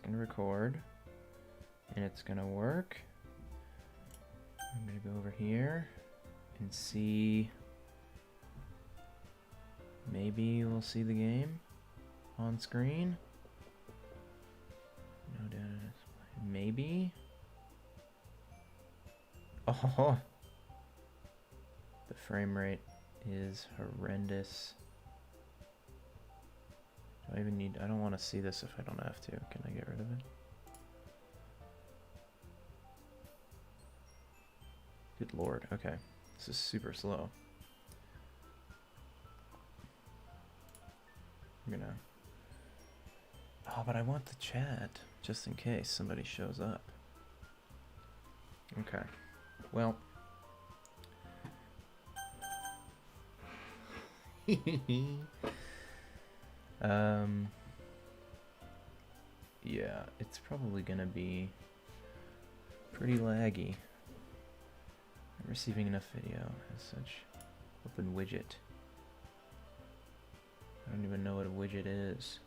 gonna record, and it's gonna work. I'm gonna go over here and see. Maybe we'll see the game on screen. No data display. Maybe. Oh, the frame rate is horrendous. Do I even need? I don't want to see this if I don't have to. Can I get rid of it? Good lord. Okay, this is super slow. I'm gonna. Oh, but I want the chat just in case somebody shows up. Okay. Well. Yeah, it's probably gonna be pretty laggy. Not receiving enough video as such. Open widget. I don't even know what a widget is.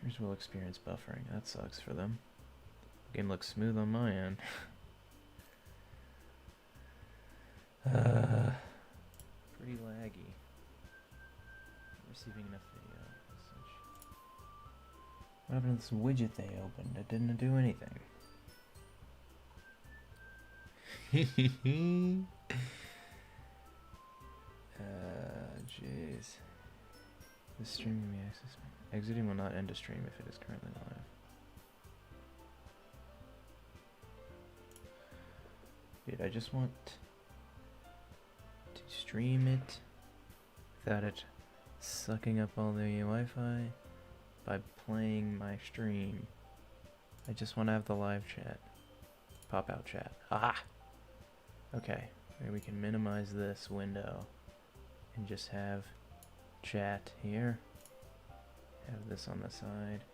Here's will experience buffering. That sucks for them. Game looks smooth on my end. Pretty laggy. Not receiving enough video as such. What happened to this widget they opened? It didn't do anything. Jeez. This stream will be accessed. Exiting will not end a stream if it is currently live. Dude, I just want to stream it without it sucking up all the Wi-Fi by playing my stream. I just want to have the live chat. Pop out chat. Ah! Okay, maybe we can minimize this window and just have chat here. Have this on the side.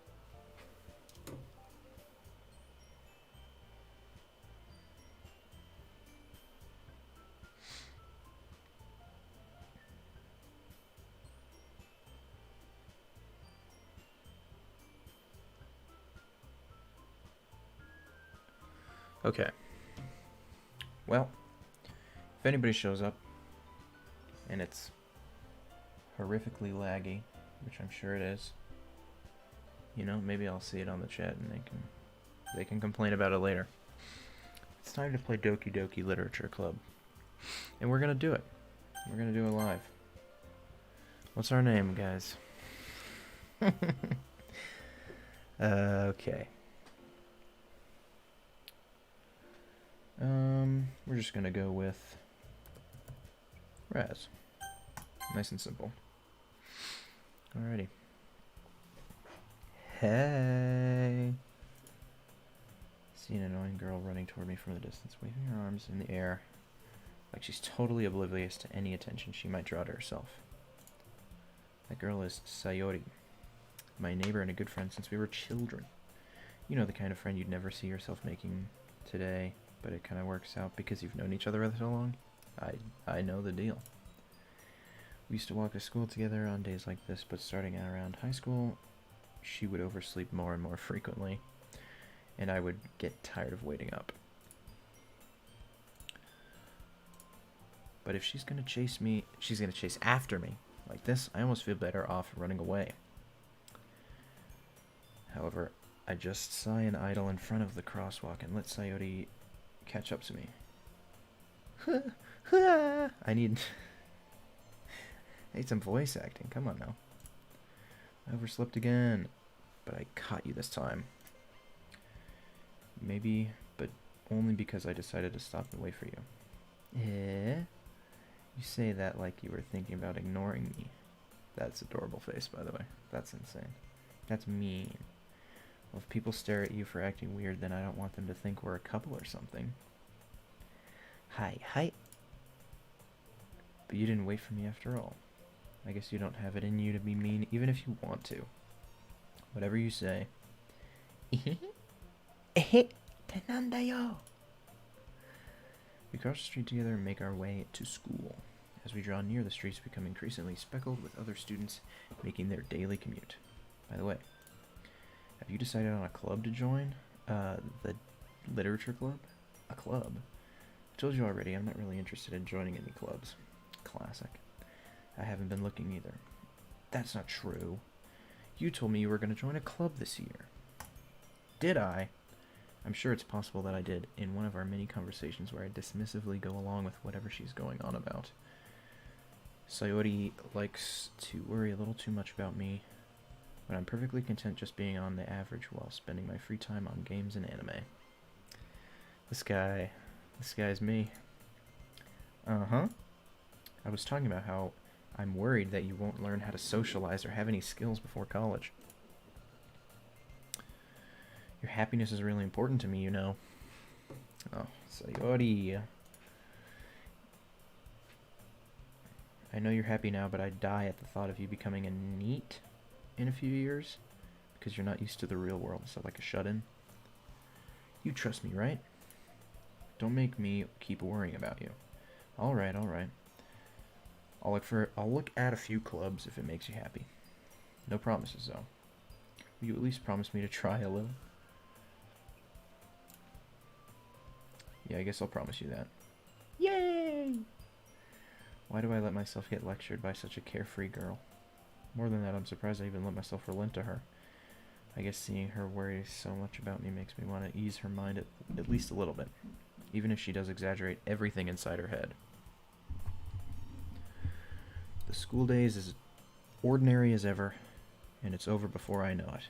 Okay. Well, if anybody shows up and it's horrifically laggy, which I'm sure it is, you know, maybe I'll see it on the chat and they can complain about it later. It's time to play Doki Doki Literature Club. And we're gonna do it. We're gonna do it live. What's our name, guys? Okay. We're just gonna go with Raz. Nice and simple. Alrighty. Hey! See an annoying girl running toward me from the distance, waving her arms in the air like she's totally oblivious to any attention she might draw to herself. That girl is Sayori, my neighbor and a good friend since we were children. You know, the kind of friend you'd never see yourself making today, but it kind of works out because you've known each other for so long. I know the deal. We used to walk to school together on days like this, but starting out around high school, she would oversleep more and more frequently, and I would get tired of waiting up. But if she's gonna chase me, she's gonna chase after me like this, I almost feel better off running away. However, I just sigh and idle in front of the crosswalk and let Sayori catch up to me. I need some voice acting. Come on now. I overslept again, but I caught you this time. Maybe, but only because I decided to stop and wait for you. Eh? You say that like you were thinking about ignoring me. That's adorable face, by the way. That's insane. That's mean. Well, if people stare at you for acting weird, then I don't want them to think we're a couple or something. Hi. But you didn't wait for me after all. I guess you don't have it in you to be mean, even if you want to. Whatever you say. We cross the street together and make our way to school. As we draw near, the streets become increasingly speckled with other students making their daily commute. By the way, have you decided on a club to join? The literature club? A club? I told you already, I'm not really interested in joining any clubs. Classic. I haven't been looking either. That's not true. You told me you were going to join a club this year. Did I? I'm sure it's possible that I did, in one of our many conversations where I dismissively go along with whatever she's going on about. Sayori likes to worry a little too much about me, but I'm perfectly content just being on the average while spending my free time on games and anime. This guy's me. Uh-huh. I was talking about how I'm worried that you won't learn how to socialize or have any skills before college. Your happiness is really important to me, you know. Oh, Sayori. I know you're happy now, but I'd die at the thought of you becoming a NEET in a few years, because you're not used to the real world, so like a shut-in. You trust me, right? Don't make me keep worrying about you. Alright, alright. I'll look at a few clubs if it makes you happy. No promises, though. Will you at least promise me to try a little? Yeah, I guess I'll promise you that. Yay! Why do I let myself get lectured by such a carefree girl? More than that, I'm surprised I even let myself relent to her. I guess seeing her worry so much about me makes me want to ease her mind at least a little bit, even if she does exaggerate everything inside her head. The school day is as ordinary as ever, and it's over before I know it.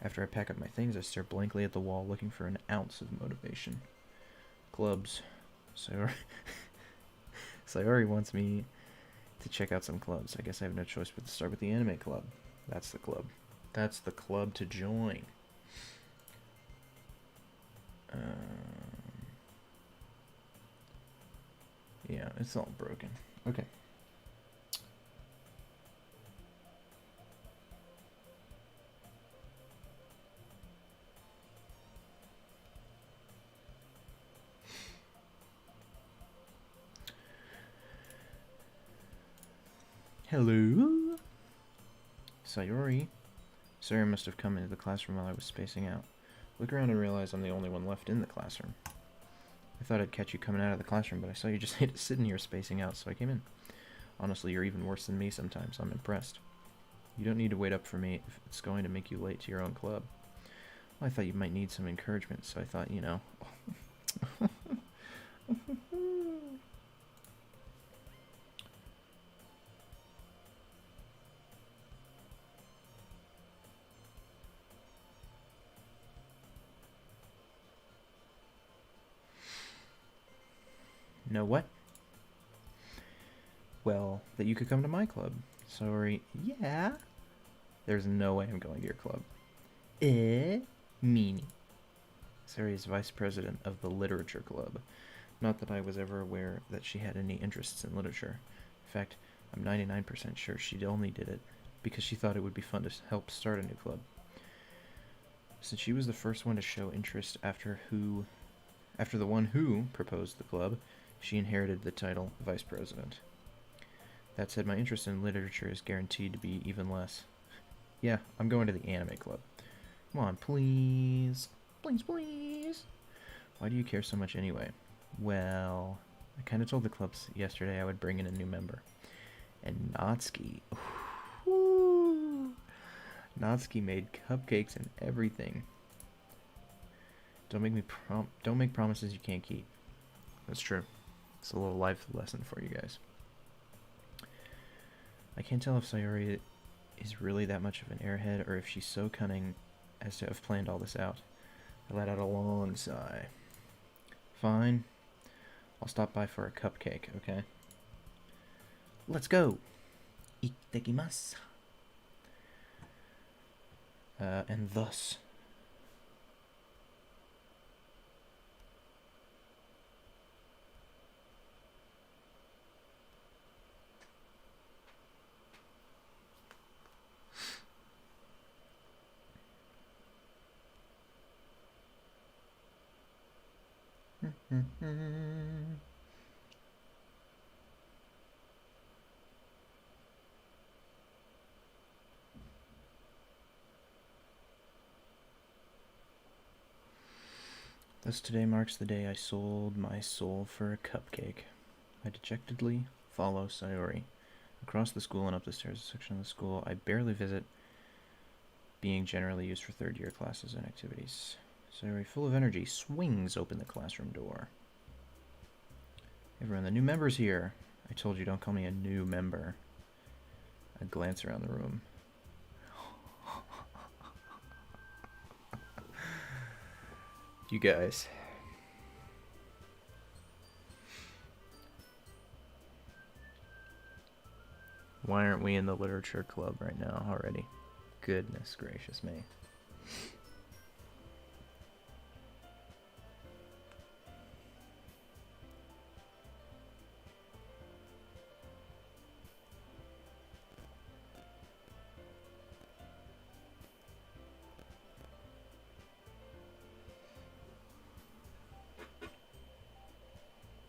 After I pack up my things, I stare blankly at the wall, looking for an ounce of motivation. Clubs. Sayori wants me to check out some clubs. I guess I have no choice but to start with the anime club. That's the club. That's the club to join. Yeah, it's all broken. Okay. Hello? Sayori? Sayori must have come into the classroom while I was spacing out. Look around and realize I'm the only one left in the classroom. I thought I'd catch you coming out of the classroom, but I saw you just sitting here spacing out, so I came in. Honestly, you're even worse than me sometimes. I'm impressed. You don't need to wait up for me if it's going to make you late to your own club. Well, I thought you might need some encouragement, so I thought, you know... Know what? Well, that you could come to my club. Sorry. Yeah? There's no way I'm going to your club. Meanie. Sari is vice president of the literature club. Not that I was ever aware that she had any interests in literature. In fact, I'm 99% sure she only did it because she thought it would be fun to help start a new club. Since she was the first one to show interest after the one who proposed the club, she inherited the title vice president. That said, my interest in literature is guaranteed to be even less. Yeah, I'm going to the anime club. Come on, please. Please, please. Why do you care so much anyway? Well, I kind of told the clubs yesterday I would bring in a new member. And Natsuki. Natsuki made cupcakes and everything. Don't make promises you can't keep. That's true. It's a little life lesson for you guys. I can't tell if Sayori is really that much of an airhead or if she's so cunning as to have planned all this out. I let out a long sigh. Fine. I'll stop by for a cupcake, okay? Let's go! Itadakimasu. And thus... Thus today marks the day I sold my soul for a cupcake. I dejectedly follow Sayori across the school and up the stairs, a section of the school I barely visit, being generally used for third-year classes and activities. Sayori, full of energy, swings open the classroom door. Everyone, the new member's here. I told you, don't call me a new member. I glance around the room. You guys. Why aren't we in the literature club right now already? Goodness gracious me.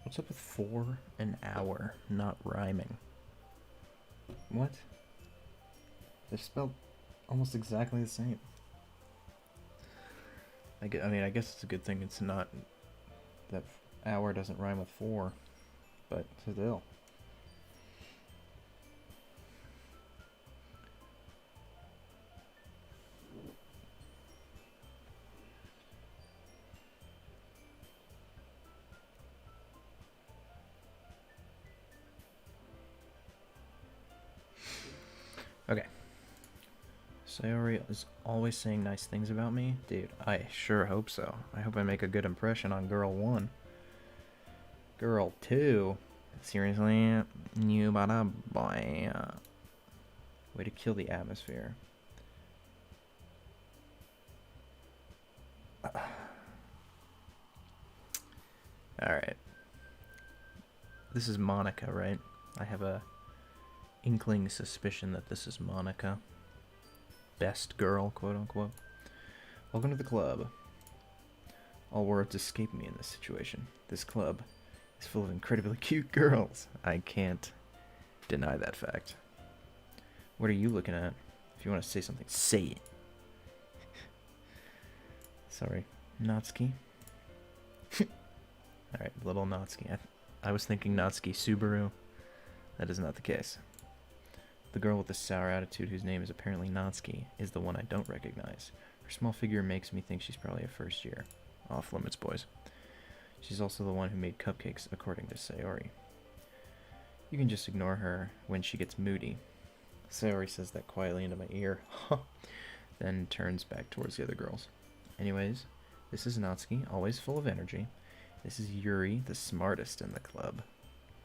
What's up with 4 an hour not rhyming? What? They're spelled almost exactly the same. I mean, I guess it's a good thing it's not that hour doesn't rhyme with 4, but still. Okay. Sayori is always saying nice things about me. Dude, I sure hope so. I hope I make a good impression on Girl 1. Girl 2? Seriously? You bada boy. Way to kill the atmosphere. Alright. This is Monica, right? I have a inkling suspicion that this is Monica. Best girl, quote unquote. Welcome to the club. All words escape me in this situation. This club is full of incredibly cute girls. I can't deny that fact. What are you looking at? If you want to say something, say it. Sorry, Natsuki. Alright, little Natsuki. I was thinking Natsuki Subaru. That is not the case. The girl with the sour attitude, whose name is apparently Natsuki, is the one I don't recognize. Her small figure makes me think she's probably a first year. Off limits, boys. She's also the one who made cupcakes, according to Sayori. You can just ignore her when she gets moody. Sayori says that quietly into my ear, then turns back towards the other girls. Anyways, this is Natsuki, always full of energy. This is Yuri, the smartest in the club.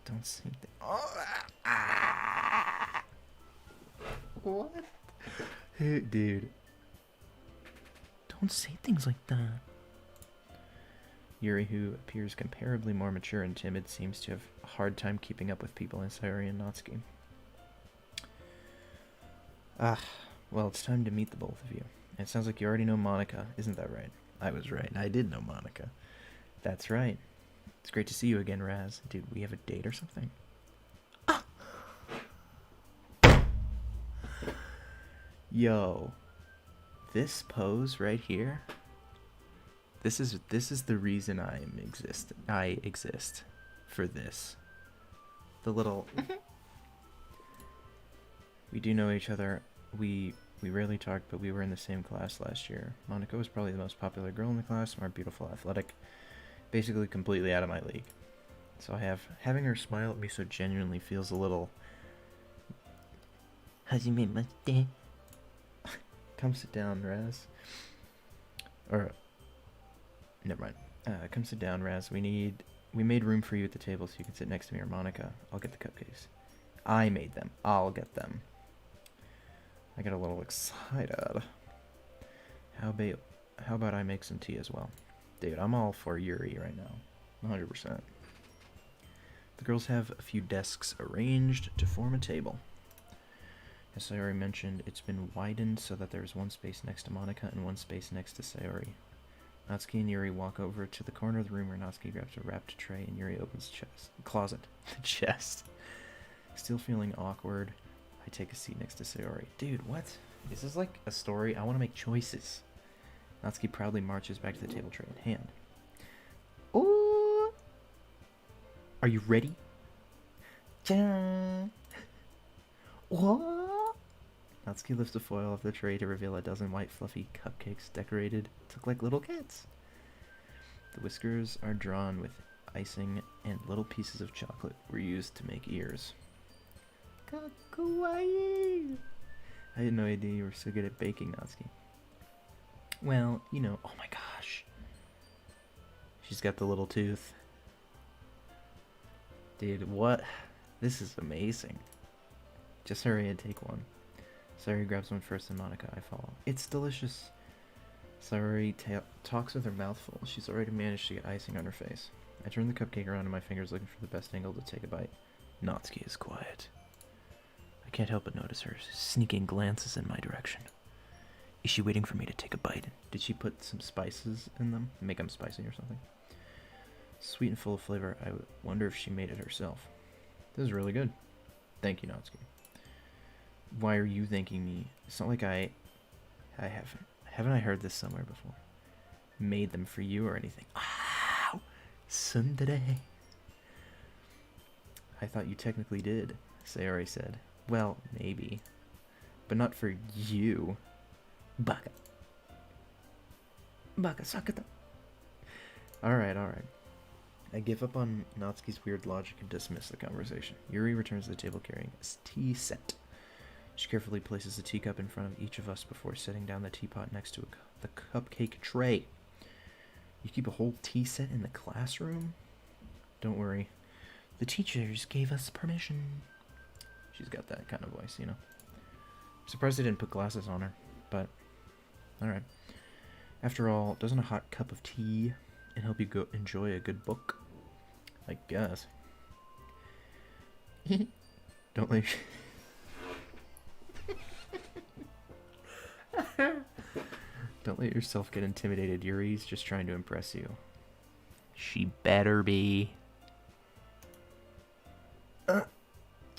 Don't say that. What? Dude. Don't say things like that. Yuri, who appears comparably more mature and timid, seems to have a hard time keeping up with people in Sayori and Natsuki. Well, it's time to meet the both of you. And it sounds like you already know Monica, isn't that right? I was right. I did know Monica. That's right. It's great to see you again, Raz. Dude, we have a date or something? Yo, this pose right here. This is the reason I exist for this. The little. We do know each other. We rarely talked, but we were in the same class last year. Monica was probably the most popular girl in the class, more beautiful, athletic, basically completely out of my league. So having her smile at me so genuinely feels a little. Hajime mate. Come sit down, Raz. Or, never mind. Come sit down, Raz. We made room for you at the table so you can sit next to me or Monica. I'll get the cupcakes. I made them. I'll get them. I get a little excited. How about I make some tea as well? Dude, I'm all for Yuri right now. 100%. The girls have a few desks arranged to form a table. As Sayori mentioned, it's been widened so that there's one space next to Monica and one space next to Sayori. Natsuki and Yuri walk over to the corner of the room where Natsuki grabs a wrapped tray and Yuri opens the closet. The chest. Still feeling awkward, I take a seat next to Sayori. Dude, what? Is this like a story? I want to make choices. Natsuki proudly marches back to the table, tray in hand. Are you ready? Ta-da! What? Natsuki lifts the foil off the tray to reveal a dozen white fluffy cupcakes decorated to look like little cats. The whiskers are drawn with icing and little pieces of chocolate were used to make ears. Kawaii! I had no idea you were so good at baking, Natsuki. Well, you know, oh my gosh. She's got the little tooth. Dude, what? This is amazing. Just hurry and take one. Sayori grabs one first and Monica, I follow. It's delicious. Sayori talks with her mouth full. She's already managed to get icing on her face. I turn the cupcake around in my fingers looking for the best angle to take a bite. Natsuki is quiet. I can't help but notice her sneaking glances in my direction. Is she waiting for me to take a bite? Did she put some spices in them? Make them spicy or something? Sweet and full of flavor, I wonder if she made it herself. This is really good. Thank you, Natsuki. Why are you thanking me? It's not like I haven't I heard this somewhere before? Made them for you or anything. Ow! Tsundere. I thought you technically did, Sayori said. Well, maybe. But not for you. Baka. Baka sakata. Alright. I give up on Natsuki's weird logic and dismiss the conversation. Yuri returns to the table carrying a tea set. She carefully places a teacup in front of each of us before setting down the teapot next to the cupcake tray. You keep a whole tea set in the classroom? Don't worry. The teachers gave us permission. She's got that kind of voice, you know. I'm surprised they didn't put glasses on her, but alright. After all, doesn't a hot cup of tea help you go enjoy a good book? I guess. Don't let Don't let yourself get intimidated. Yuri's just trying to impress you. She better be.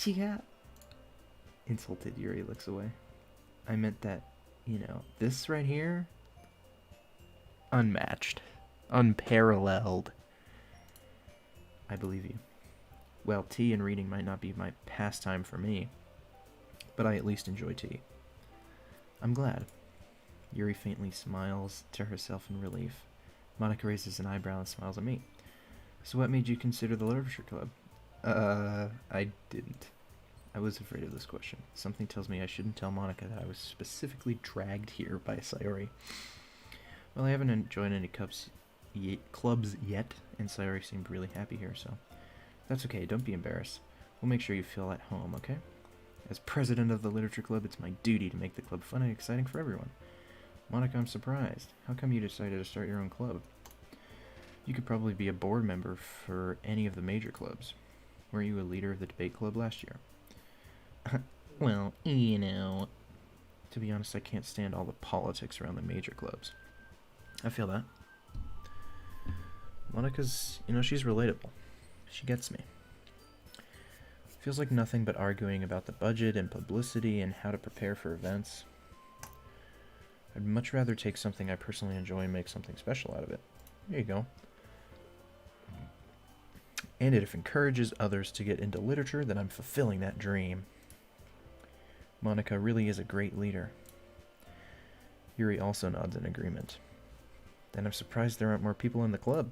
Yeah. Insulted, Yuri looks away. I meant that, you know, this right here, unmatched, unparalleled. I believe you. Well, tea and reading might not be my pastime for me, but I at least enjoy tea. I'm glad. Yuri faintly smiles to herself in relief. Monica raises an eyebrow and smiles at me. So what made you consider the literature club? I didn't. I was afraid of this question. Something tells me I shouldn't tell Monica that I was specifically dragged here by Sayori. Well, I haven't joined any clubs yet, and Sayori seemed really happy here, so that's okay. Don't be embarrassed. We'll make sure you feel at home, okay? As president of the literature club, it's my duty to make the club fun and exciting for everyone. Monica, I'm surprised. How come you decided to start your own club? You could probably be a board member for any of the major clubs. Weren't you a leader of the debate club last year? Well, you know. To be honest, I can't stand all the politics around the major clubs. I feel that. Monica's, you know, she's relatable. She gets me. Feels like nothing but arguing about the budget and publicity and how to prepare for events. I'd much rather take something I personally enjoy and make something special out of it. There you go. And if it encourages others to get into literature, then I'm fulfilling that dream. Monica really is a great leader. Yuri also nods in agreement. Then I'm surprised there aren't more people in the club.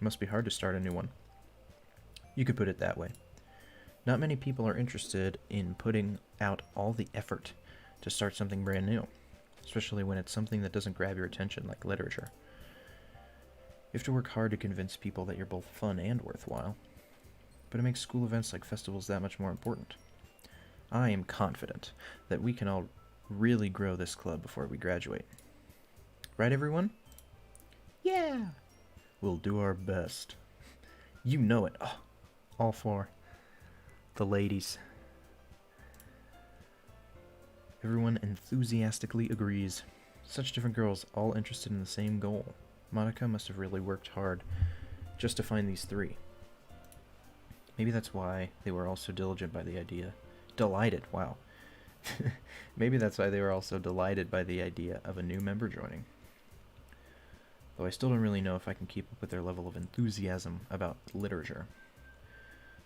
It must be hard to start a new one. You could put it that way. Not many people are interested in putting out all the effort to start something brand new, especially when it's something that doesn't grab your attention like literature. You have to work hard to convince people that you're both fun and worthwhile, but it makes school events like festivals that much more important. I am confident that we can all really grow this club before we graduate. Right, everyone? Yeah! We'll do our best. You know it. Oh, all for the ladies. Everyone enthusiastically agrees. Such different girls, all interested in the same goal. Monica must have really worked hard just to find these three. Maybe that's why they were all so diligent by the idea. Delighted, wow. Maybe that's why they were all so delighted by the idea of a new member joining. Though I still don't really know if I can keep up with their level of enthusiasm about literature.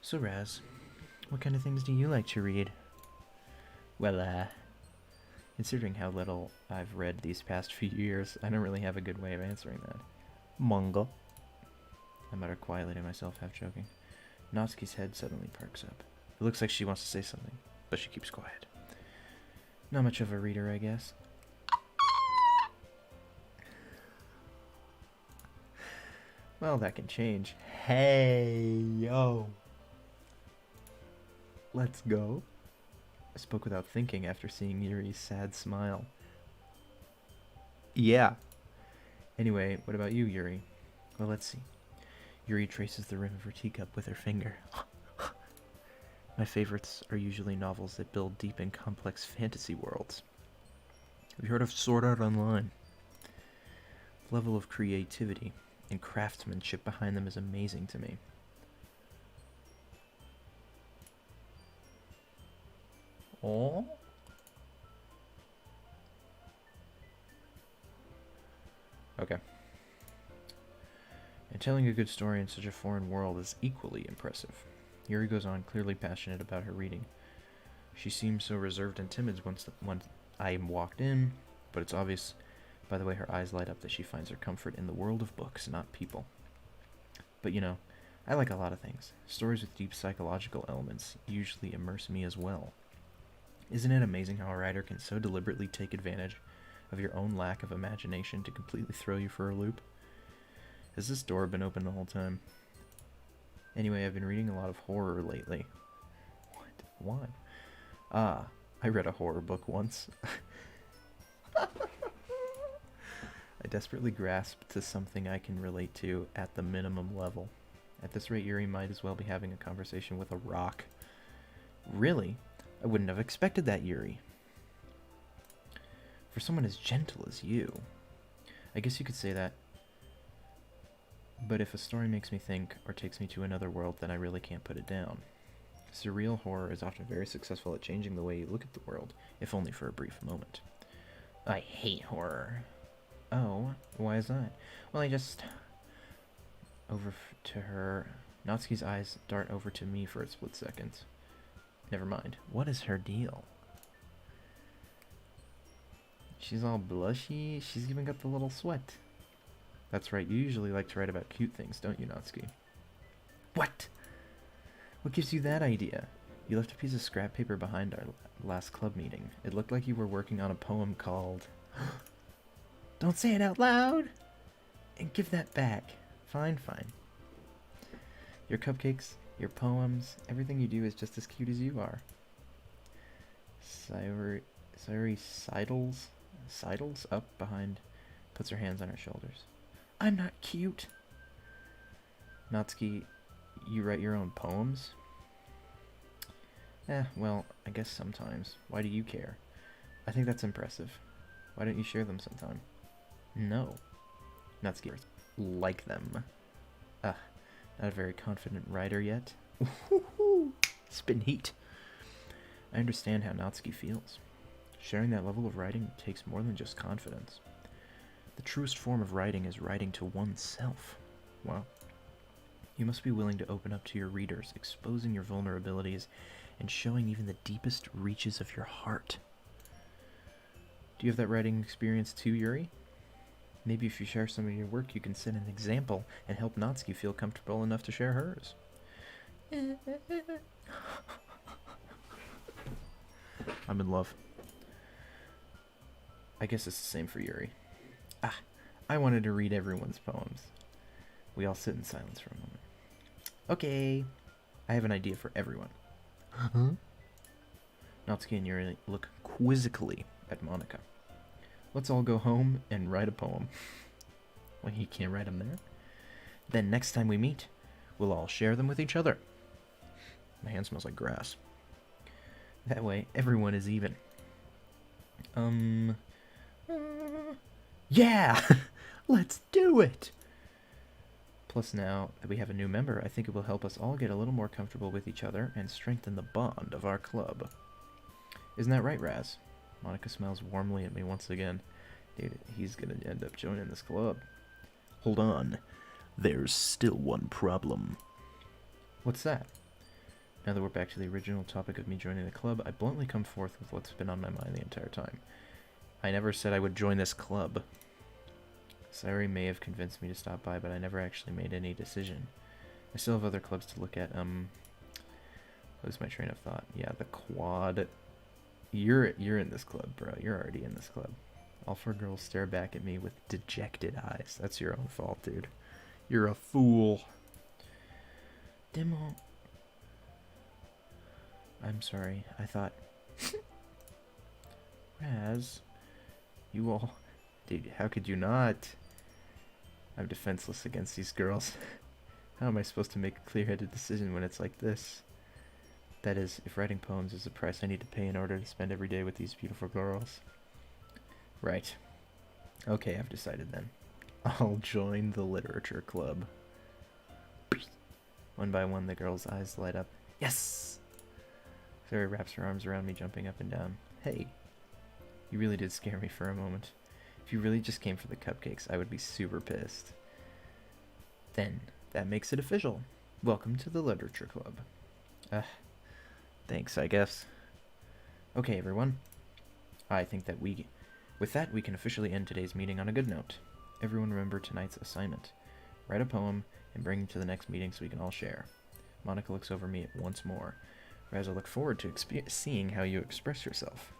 So, Raz, what kind of things do you like to read? Well, considering how little I've read these past few years, I don't really have a good way of answering that. Manga. I mutter quietly to myself, half joking. Natsuki's head suddenly perks up. It looks like she wants to say something, but she keeps quiet. Not much of a reader, I guess. Well, that can change. Hey, yo. Let's go. I spoke without thinking after seeing Yuri's sad smile. Yeah. Anyway, what about you, Yuri? Well, let's see. Yuri traces the rim of her teacup with her finger. My favorites are usually novels that build deep and complex fantasy worlds. Have you heard of Sword Art Online? The level of creativity and craftsmanship behind them is amazing to me. Oh? Okay. And telling a good story in such a foreign world is equally impressive. Yuri goes on, clearly passionate about her reading. She seems so reserved and timid once I walked in, but it's obvious by the way her eyes light up that she finds her comfort in the world of books, not people. But you know, I like a lot of things. Stories with deep psychological elements usually immerse me as well. Isn't it amazing how a writer can so deliberately take advantage of your own lack of imagination to completely throw you for a loop? Has this door been open the whole time? Anyway, I've been reading a lot of horror lately. What? Why? I read a horror book once. I desperately grasped to something I can relate to at the minimum level. At this rate, Yuri might as well be having a conversation with a rock. Really? I wouldn't have expected that, Yuri. For someone as gentle as you. I guess you could say that. But if a story makes me think or takes me to another world, then I really can't put it down. Surreal horror is often very successful at changing the way you look at the world, if only for a brief moment. I hate horror. Oh, why is that? Well, I just... Over to her... Natsuki's eyes dart over to me for a split second. Never mind. What is her deal? She's all blushy. She's even got the little sweat. That's right, you usually like to write about cute things, don't you, Natsuki? What? What gives you that idea? You left a piece of scrap paper behind our last club meeting. It looked like you were working on a poem called... Don't say it out loud! And give that back. Fine, fine. Your cupcakes, your poems, everything you do is just as cute as you are. Sayuri sidles up behind, puts her hands on her shoulders. I'm not cute. Natsuki, you write your own poems? Well, I guess sometimes. Why do you care? I think that's impressive. Why don't you share them sometime? No. Natsuki, like them. Not a very confident writer yet. Spin heat. I understand how Natsuki feels. Sharing that level of writing takes more than just confidence. The truest form of writing is writing to oneself. Wow. You must be willing to open up to your readers, exposing your vulnerabilities, and showing even the deepest reaches of your heart. Do you have that writing experience too, Yuri? Maybe if you share some of your work, you can set an example and help Natsuki feel comfortable enough to share hers. I'm in love. I guess it's the same for Yuri. I wanted to read everyone's poems. We all sit in silence for a moment. Okay, I have an idea for everyone. Huh? Natsuki and Yuri look quizzically at Monica. Let's all go home and write a poem. Well, you can't write them there. Then next time we meet, we'll all share them with each other. My hand smells like grass. That way, everyone is even. Yeah! Let's do it! Plus now that we have a new member, I think it will help us all get a little more comfortable with each other and strengthen the bond of our club. Isn't that right, Raz? Monica smiles warmly at me once again. Dude, he's gonna end up joining this club. Hold on. There's still one problem. What's that? Now that we're back to the original topic of me joining the club, I bluntly come forth with what's been on my mind the entire time. I never said I would join this club. Sayori may have convinced me to stop by, but I never actually made any decision. I still have other clubs to look at. Lose my train of thought. Yeah, the quad. You're in this club, bro. You're already in this club. All four girls stare back at me with dejected eyes. That's your own fault, dude. You're a fool. Demo. I'm sorry. I thought... Raz, you all... Dude, how could you not? I'm defenseless against these girls. How am I supposed to make a clear-headed decision when it's like this? That is, if writing poems is the price I need to pay in order to spend every day with these beautiful girls. Right. Okay, I've decided then. I'll join the literature club. One by one, the girls' eyes light up. Yes! Sarah wraps her arms around me, jumping up and down. Hey, you really did scare me for a moment. If you really just came for the cupcakes, I would be super pissed. Then, that makes it official. Welcome to the literature club. Thanks, I guess. Okay, everyone. I think that with that, we can officially end today's meeting on a good note. Everyone remember tonight's assignment. Write a poem and bring it to the next meeting so we can all share. Monica looks over me once more. Raz, I look forward to seeing how you express yourself.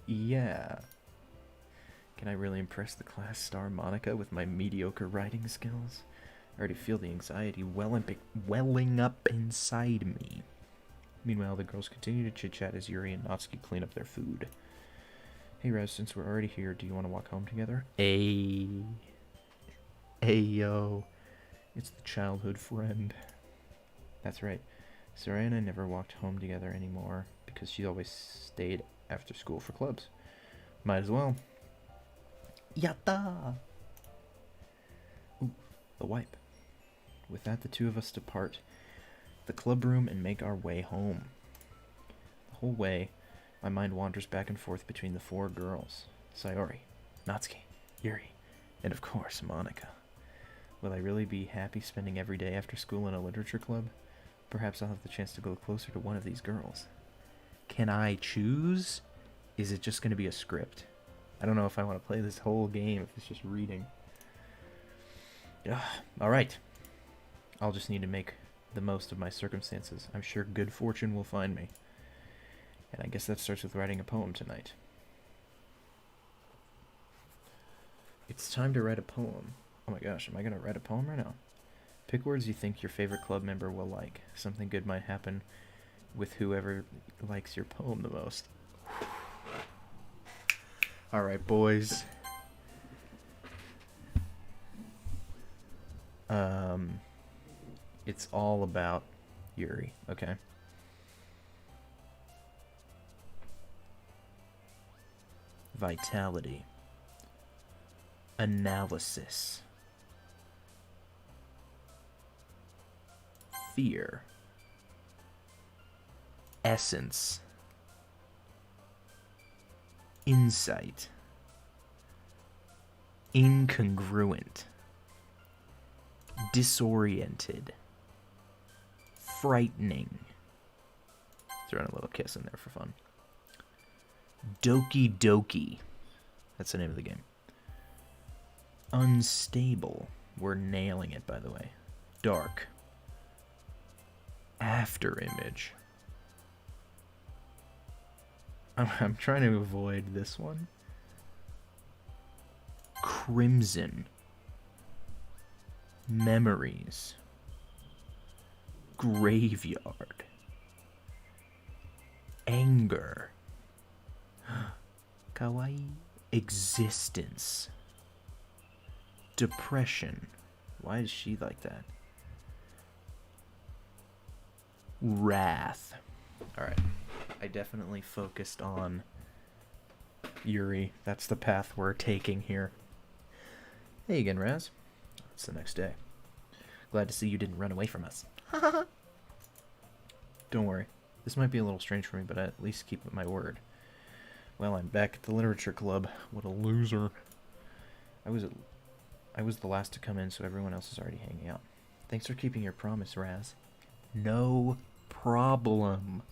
Yeah. Can I really impress the class star Monica with my mediocre writing skills? I already feel the anxiety welling up inside me. Meanwhile, the girls continue to chit-chat as Yuri and Natsuki clean up their food. Hey Raz, since we're already here, do you want to walk home together? Hey yo. It's the childhood friend. That's right. Sarai and I never walked home together anymore because she always stayed after school for clubs. Might as well. Yatta! Ooh, the wipe. With that, the two of us depart the club room and make our way home. The whole way, my mind wanders back and forth between the four girls. Sayori, Natsuki, Yuri, and of course, Monica. Will I really be happy spending every day after school in a literature club? Perhaps I'll have the chance to go closer to one of these girls. Can I choose? Is it just going to be a script? I don't know if I want to play this whole game if it's just reading. Alright. I'll just need to make the most of my circumstances. I'm sure good fortune will find me. And I guess that starts with writing a poem tonight. It's time to write a poem. Oh my gosh, am I going to write a poem right now? Pick words you think your favorite club member will like. Something good might happen with whoever likes your poem the most. Alright, boys. It's all about Yuri, okay? Vitality. Analysis. Fear. Essence. Insight. Incongruent. Disoriented. Frightening. Throwing a little kiss in there for fun. Doki Doki. That's the name of the game. Unstable. We're nailing it, by the way. Dark. After image. I'm trying to avoid this one. Crimson. Memories. Graveyard. Anger. Kawaii. Existence. Depression. Why is she like that? Wrath. Alright. I definitely focused on Yuri. That's the path we're taking here. Hey again, Raz. It's the next day. Glad to see you didn't run away from us. Don't worry. This might be a little strange for me, but I at least keep my word. Well, I'm back at the literature club. What a loser. I was the last to come in, so everyone else is already hanging out. Thanks for keeping your promise, Raz. No problem,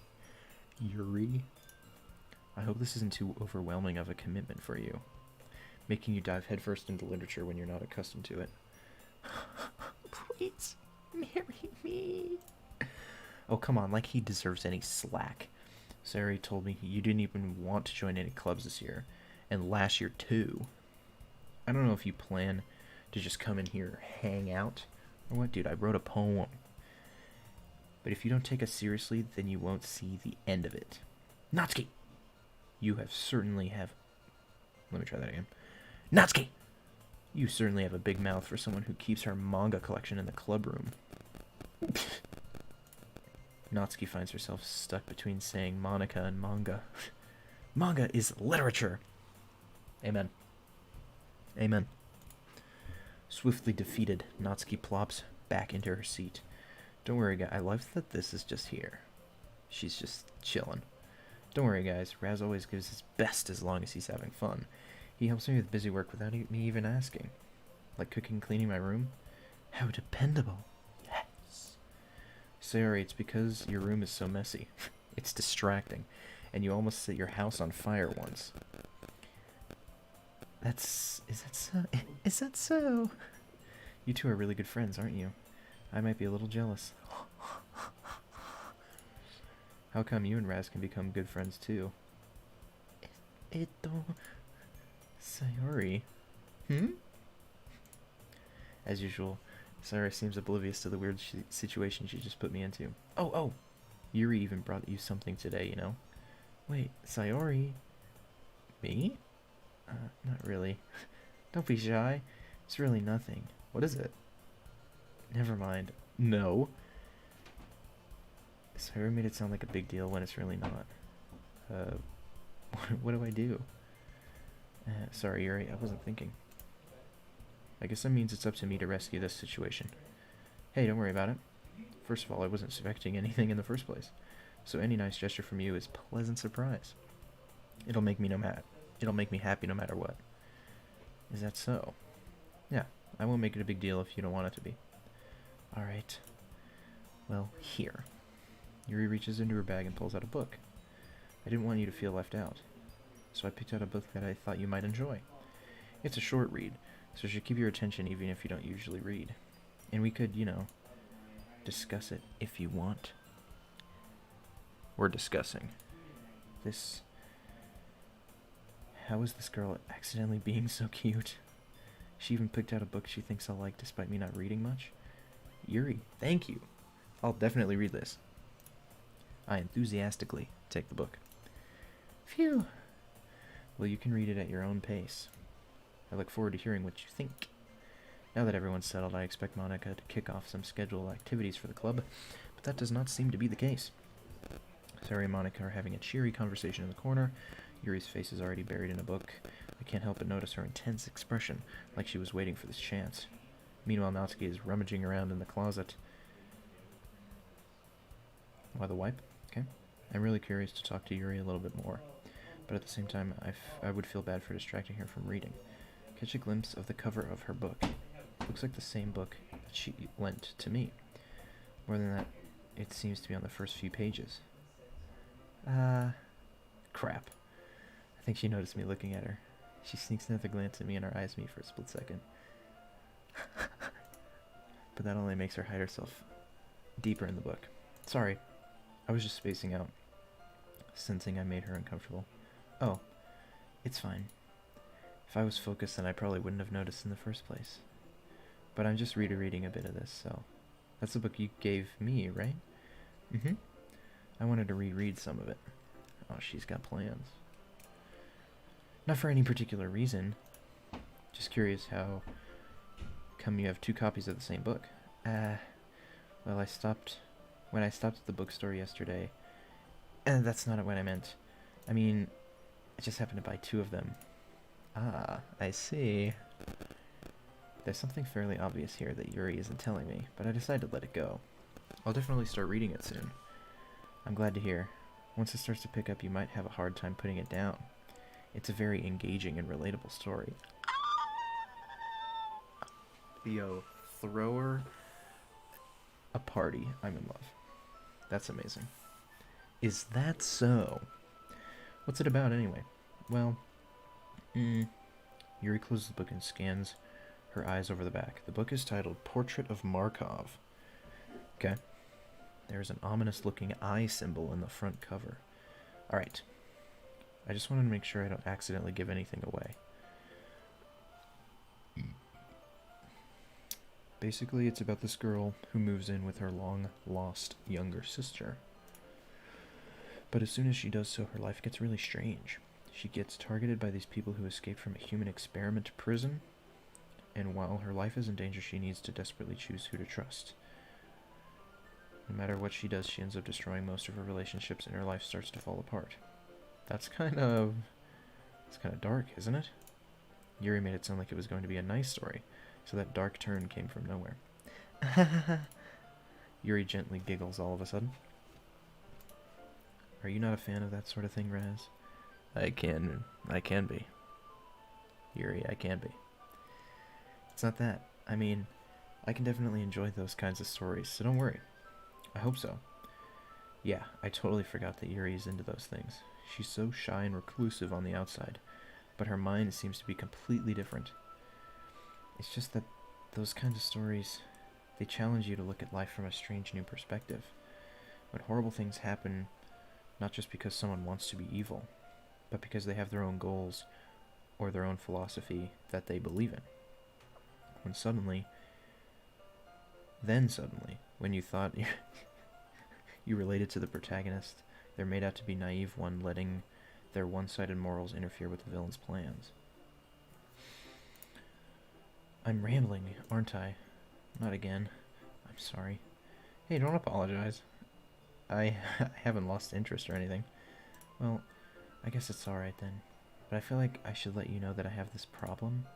Yuri. I hope this isn't too overwhelming of a commitment for you, making you dive headfirst into literature when you're not accustomed to it. Please, marry me. Oh, come on, like he deserves any slack. Sari told me you didn't even want to join any clubs this year, and last year too. I don't know if you plan to just come in here, hang out, or what, dude. I wrote a poem. But if you don't take us seriously, then you won't see the end of it. Natsuki! You certainly have... Let me try that again. Natsuki! You certainly have a big mouth for someone who keeps her manga collection in the club room. Natsuki finds herself stuck between saying Monica and manga. Manga is literature! Amen. Amen. Swiftly defeated, Natsuki plops back into her seat. Don't worry, guys. I love that this is just here. She's just chilling. Don't worry, guys. Raz always gives his best as long as he's having fun. He helps me with busy work without me even asking. Like cooking, cleaning my room. How dependable. Yes. Sorry, it's because your room is so messy. It's distracting. And you almost set your house on fire once. Is that so? Is that so? You two are really good friends, aren't you? I might be a little jealous. How come you and Raz can become good friends too? Sayori. As usual, Sayori seems oblivious to the weird situation she just put me into. Oh! Yuri even brought you something today, you know? Wait, Sayori? Me? Not really. Don't be shy. It's really nothing. What is it? Never mind. No. Sayori made it sound like a big deal when it's really not. What do I do? Sorry, Yuri, I wasn't thinking. I guess that means it's up to me to rescue this situation. Hey, don't worry about it. First of all, I wasn't expecting anything in the first place, so any nice gesture from you is a pleasant surprise. It'll make me happy no matter what. Is that so? Yeah, I won't make it a big deal if you don't want it to be. Alright. Well, here. Yuri reaches into her bag and pulls out a book. I didn't want you to feel left out, so I picked out a book that I thought you might enjoy. It's a short read, so it should keep your attention even if you don't usually read. And we could, discuss it if you want. We're discussing this. How is this girl accidentally being so cute? She even picked out a book she thinks I'll like despite me not reading much. Yuri, thank you. I'll definitely read this. I enthusiastically take the book. Phew. Well, you can read it at your own pace. I look forward to hearing what you think. Now that everyone's settled, I expect Monica to kick off some scheduled activities for the club, but that does not seem to be the case. Sari and Monica are having a cheery conversation in the corner. Yuri's face is already buried in a book. I can't help but notice her intense expression, like she was waiting for this chance. Meanwhile, Natsuki is rummaging around in the closet. Why the wipe? Okay. I'm really curious to talk to Yuri a little bit more, but at the same time, I would feel bad for distracting her from reading. Catch a glimpse of the cover of her book. Looks like the same book that she lent to me. More than that, it seems to be on the first few pages. Crap. I think she noticed me looking at her. She sneaks another glance at me and our eyes meet for a split second. But that only makes her hide herself deeper in the book. Sorry, I was just spacing out, sensing I made her uncomfortable. Oh, it's fine. If I was focused, then I probably wouldn't have noticed in the first place. But I'm just reading a bit of this, so... That's the book you gave me, right? Mm-hmm. I wanted to reread some of it. Oh, she's got plans. Not for any particular reason. Just curious how come you have two copies of the same book. Well, when I stopped at the bookstore yesterday, that's not what I meant. I mean, I just happened to buy two of them. Ah, I see. There's something fairly obvious here that Yuri isn't telling me, but I decided to let it go. I'll definitely start reading it soon. I'm glad to hear. Once it starts to pick up, you might have a hard time putting it down. It's a very engaging and relatable story. Theo, throw her a party. I'm in love. That's amazing. Is that so? What's it about anyway? Well, Yuri closes the book and scans her eyes over the back. The book is titled Portrait of Markov. Okay. There's an ominous-looking eye symbol in the front cover. Alright. I just wanted to make sure I don't accidentally give anything away. Basically, it's about this girl who moves in with her long-lost younger sister. But as soon as she does so, her life gets really strange. She gets targeted by these people who escaped from a human experiment prison, and while her life is in danger, she needs to desperately choose who to trust. No matter what she does, she ends up destroying most of her relationships, and her life starts to fall apart. It's kind of dark, isn't it? Yuri made it sound like it was going to be a nice story, so that dark turn came from nowhere. Yuri gently giggles all of a sudden. Are you not a fan of that sort of thing, Raz? I can be. Yuri, I can be. It's not that. I mean, I can definitely enjoy those kinds of stories, so don't worry. I hope so. Yeah, I totally forgot that Yuri's into those things. She's so shy and reclusive on the outside, but her mind seems to be completely different. It's just that those kinds of stories, they challenge you to look at life from a strange new perspective. When horrible things happen, not just because someone wants to be evil, but because they have their own goals or their own philosophy that they believe in. Suddenly, when you thought you related to the protagonist, they're made out to be naive one, letting their one-sided morals interfere with the villain's plans. I'm rambling, aren't I? Not again. I'm sorry. Hey, don't apologize. I haven't lost interest or anything. Well, I guess it's alright then. But I feel like I should let you know that I have this problem.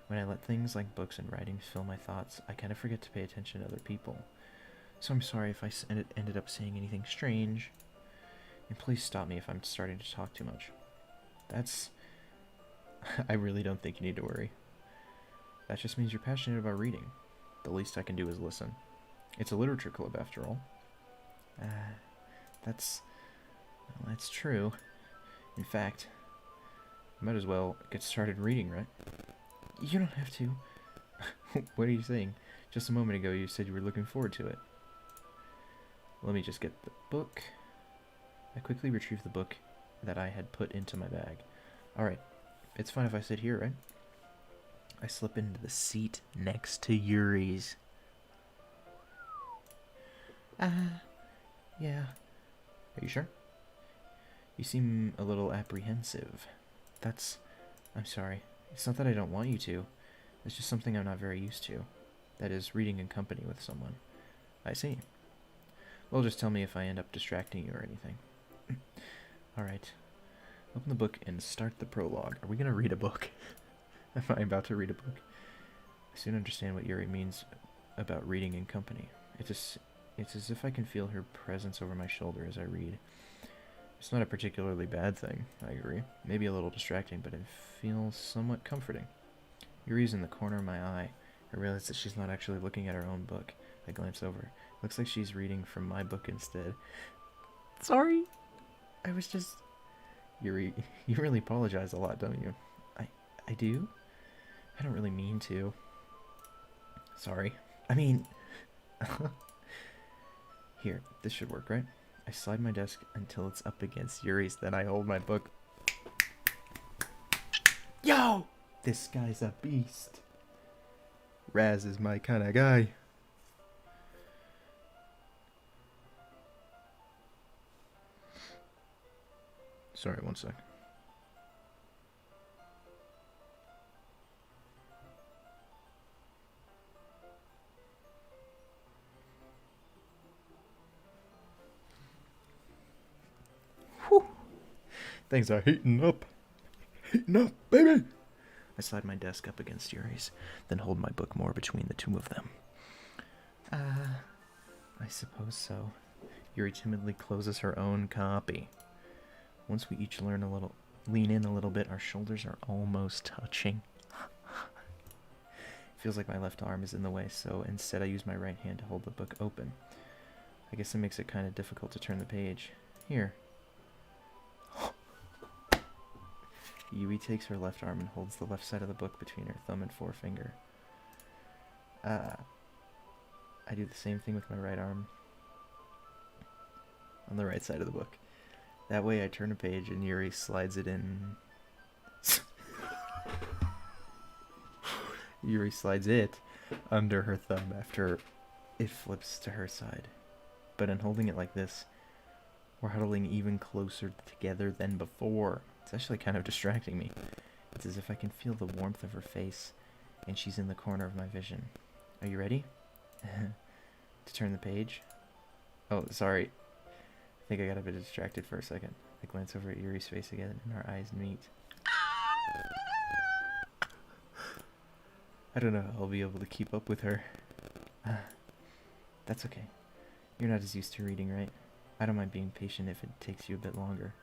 When I let things like books and writing fill my thoughts, I kind of forget to pay attention to other people. So I'm sorry if I ended up saying anything strange. And please stop me if I'm starting to talk too much. I really don't think you need to worry. That just means you're passionate about reading. The least I can do is listen. It's a literature club, after all. That's true. In fact, I might as well get started reading, right? You don't have to. What are you saying? Just a moment ago you said you were looking forward to it. Let me just get the book. I quickly retrieved the book that I had put into my bag. Alright, it's fine if I sit here, right? I slip into the seat next to Yuri's. Yeah. Are you sure? You seem a little apprehensive. I'm sorry. It's not that I don't want you to. It's just something I'm not very used to. That is, reading in company with someone. I see. Well, just tell me if I end up distracting you or anything. Alright. Open the book and start the prologue. Are we going to read a book? Am I about to read a book? I soon understand what Yuri means about reading in company. It's as if I can feel her presence over my shoulder as I read. It's not a particularly bad thing, I agree. Maybe a little distracting, but it feels somewhat comforting. Yuri's in the corner of my eye. I realize that she's not actually looking at her own book. I glance over. Looks like she's reading from my book instead. Sorry. I was just... Yuri, you really apologize a lot, don't you? I do? I don't really mean to. Sorry. I mean... Here, this should work, right? I slide my desk until it's up against Yuri's, then I hold my book. Yo! This guy's a beast. Raz is my kind of guy. Sorry, one sec. Whew. Things are heating up. Heating up, baby! I slide my desk up against Yuri's, then hold my book more between the two of them. I suppose so. Yuri timidly closes her own copy. Once we each lean in a little bit, our shoulders are almost touching. Feels like my left arm is in the way, so instead I use my right hand to hold the book open. I guess it makes it kind of difficult to turn the page. Here. Yui takes her left arm and holds the left side of the book between her thumb and forefinger. I do the same thing with my right arm on the right side of the book. That way I turn a page and Yuri slides it in. Yuri slides it under her thumb after it flips to her side. But in holding it like this, we're huddling even closer together than before. It's actually kind of distracting me. It's as if I can feel the warmth of her face, and she's in the corner of my vision. Are you ready? To turn the page? Oh, sorry. I think I got a bit distracted for a second. I glance over at Yuri's face again, and our eyes meet. I don't know how I'll be able to keep up with her. That's okay. You're not as used to reading, right? I don't mind being patient if it takes you a bit longer.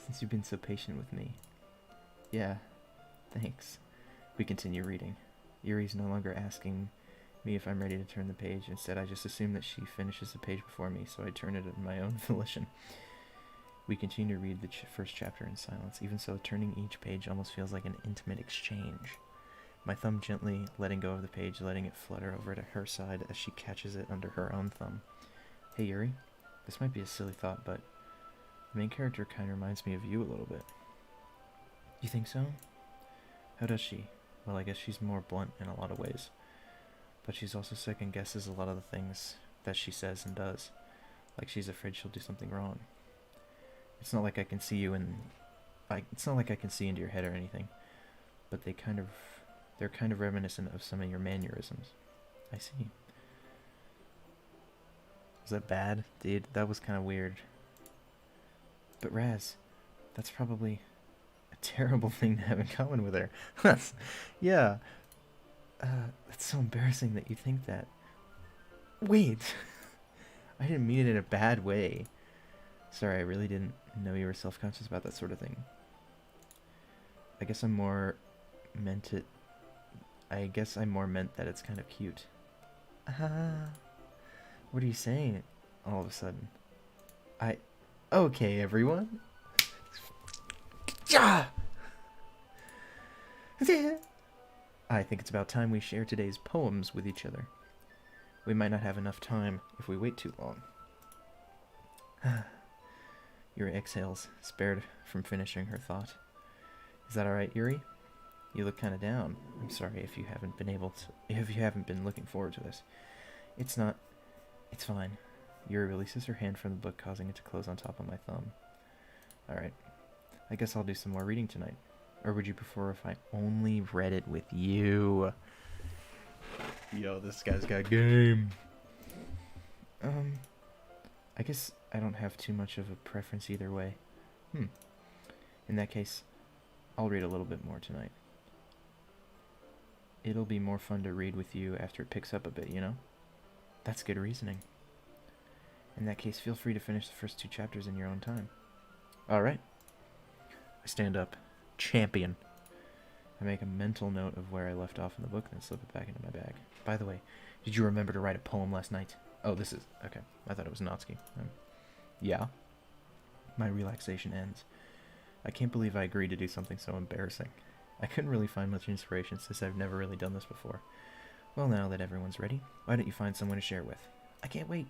Since you've been so patient with me. Yeah, thanks. We continue reading. Yuri's no longer asking me if I'm ready to turn the page. Instead, I just assume that she finishes the page before me, so I turn it in my own volition. We continue to read the first chapter in silence. Even so, turning each page almost feels like an intimate exchange. My thumb gently letting go of the page, letting it flutter over to her side as she catches it under her own thumb. Hey Yuri, this might be a silly thought, but the main character kind of reminds me of you a little bit. You think so? How does she? Well, I guess she's more blunt in a lot of ways. But she's also second guesses a lot of the things that she says and does. Like she's afraid she'll do something wrong. It's not like I can see you it's not like I can see into your head or anything. But they're kind of reminiscent of some of your mannerisms. I see. Was that bad? Dude, that was kind of weird. But Raz, that's probably a terrible thing to have in common with her. Yeah. That's so embarrassing that you think that. Wait. I didn't mean it in a bad way. Sorry, I really didn't know you were self-conscious about that sort of thing. I guess I more meant that it's kind of cute. What are you saying all of a sudden? Okay, everyone. I think it's about time we share today's poems with each other. We might not have enough time if we wait too long. Yuri exhales, spared from finishing her thought. Is that alright, Yuri? You look kind of down. I'm sorry if you haven't been looking forward to this. It's fine. Yuri releases her hand from the book, causing it to close on top of my thumb. Alright. I guess I'll do some more reading tonight. Or would you prefer if I only read it with you? Yo, this guy's got game. I guess I don't have too much of a preference either way. In that case, I'll read a little bit more tonight. It'll be more fun to read with you after it picks up a bit, you know? That's good reasoning. In that case, feel free to finish the first 2 chapters in your own time. Alright. I stand up. Champion. I make a mental note of where I left off in the book, then slip it back into my bag. By the way, did you remember to write a poem last night? Oh, this is... Okay. I thought it was Natsuki. Yeah. My relaxation ends. I can't believe I agreed to do something so embarrassing. I couldn't really find much inspiration since I've never really done this before. Well, now that everyone's ready, why don't you find someone to share with? I can't wait.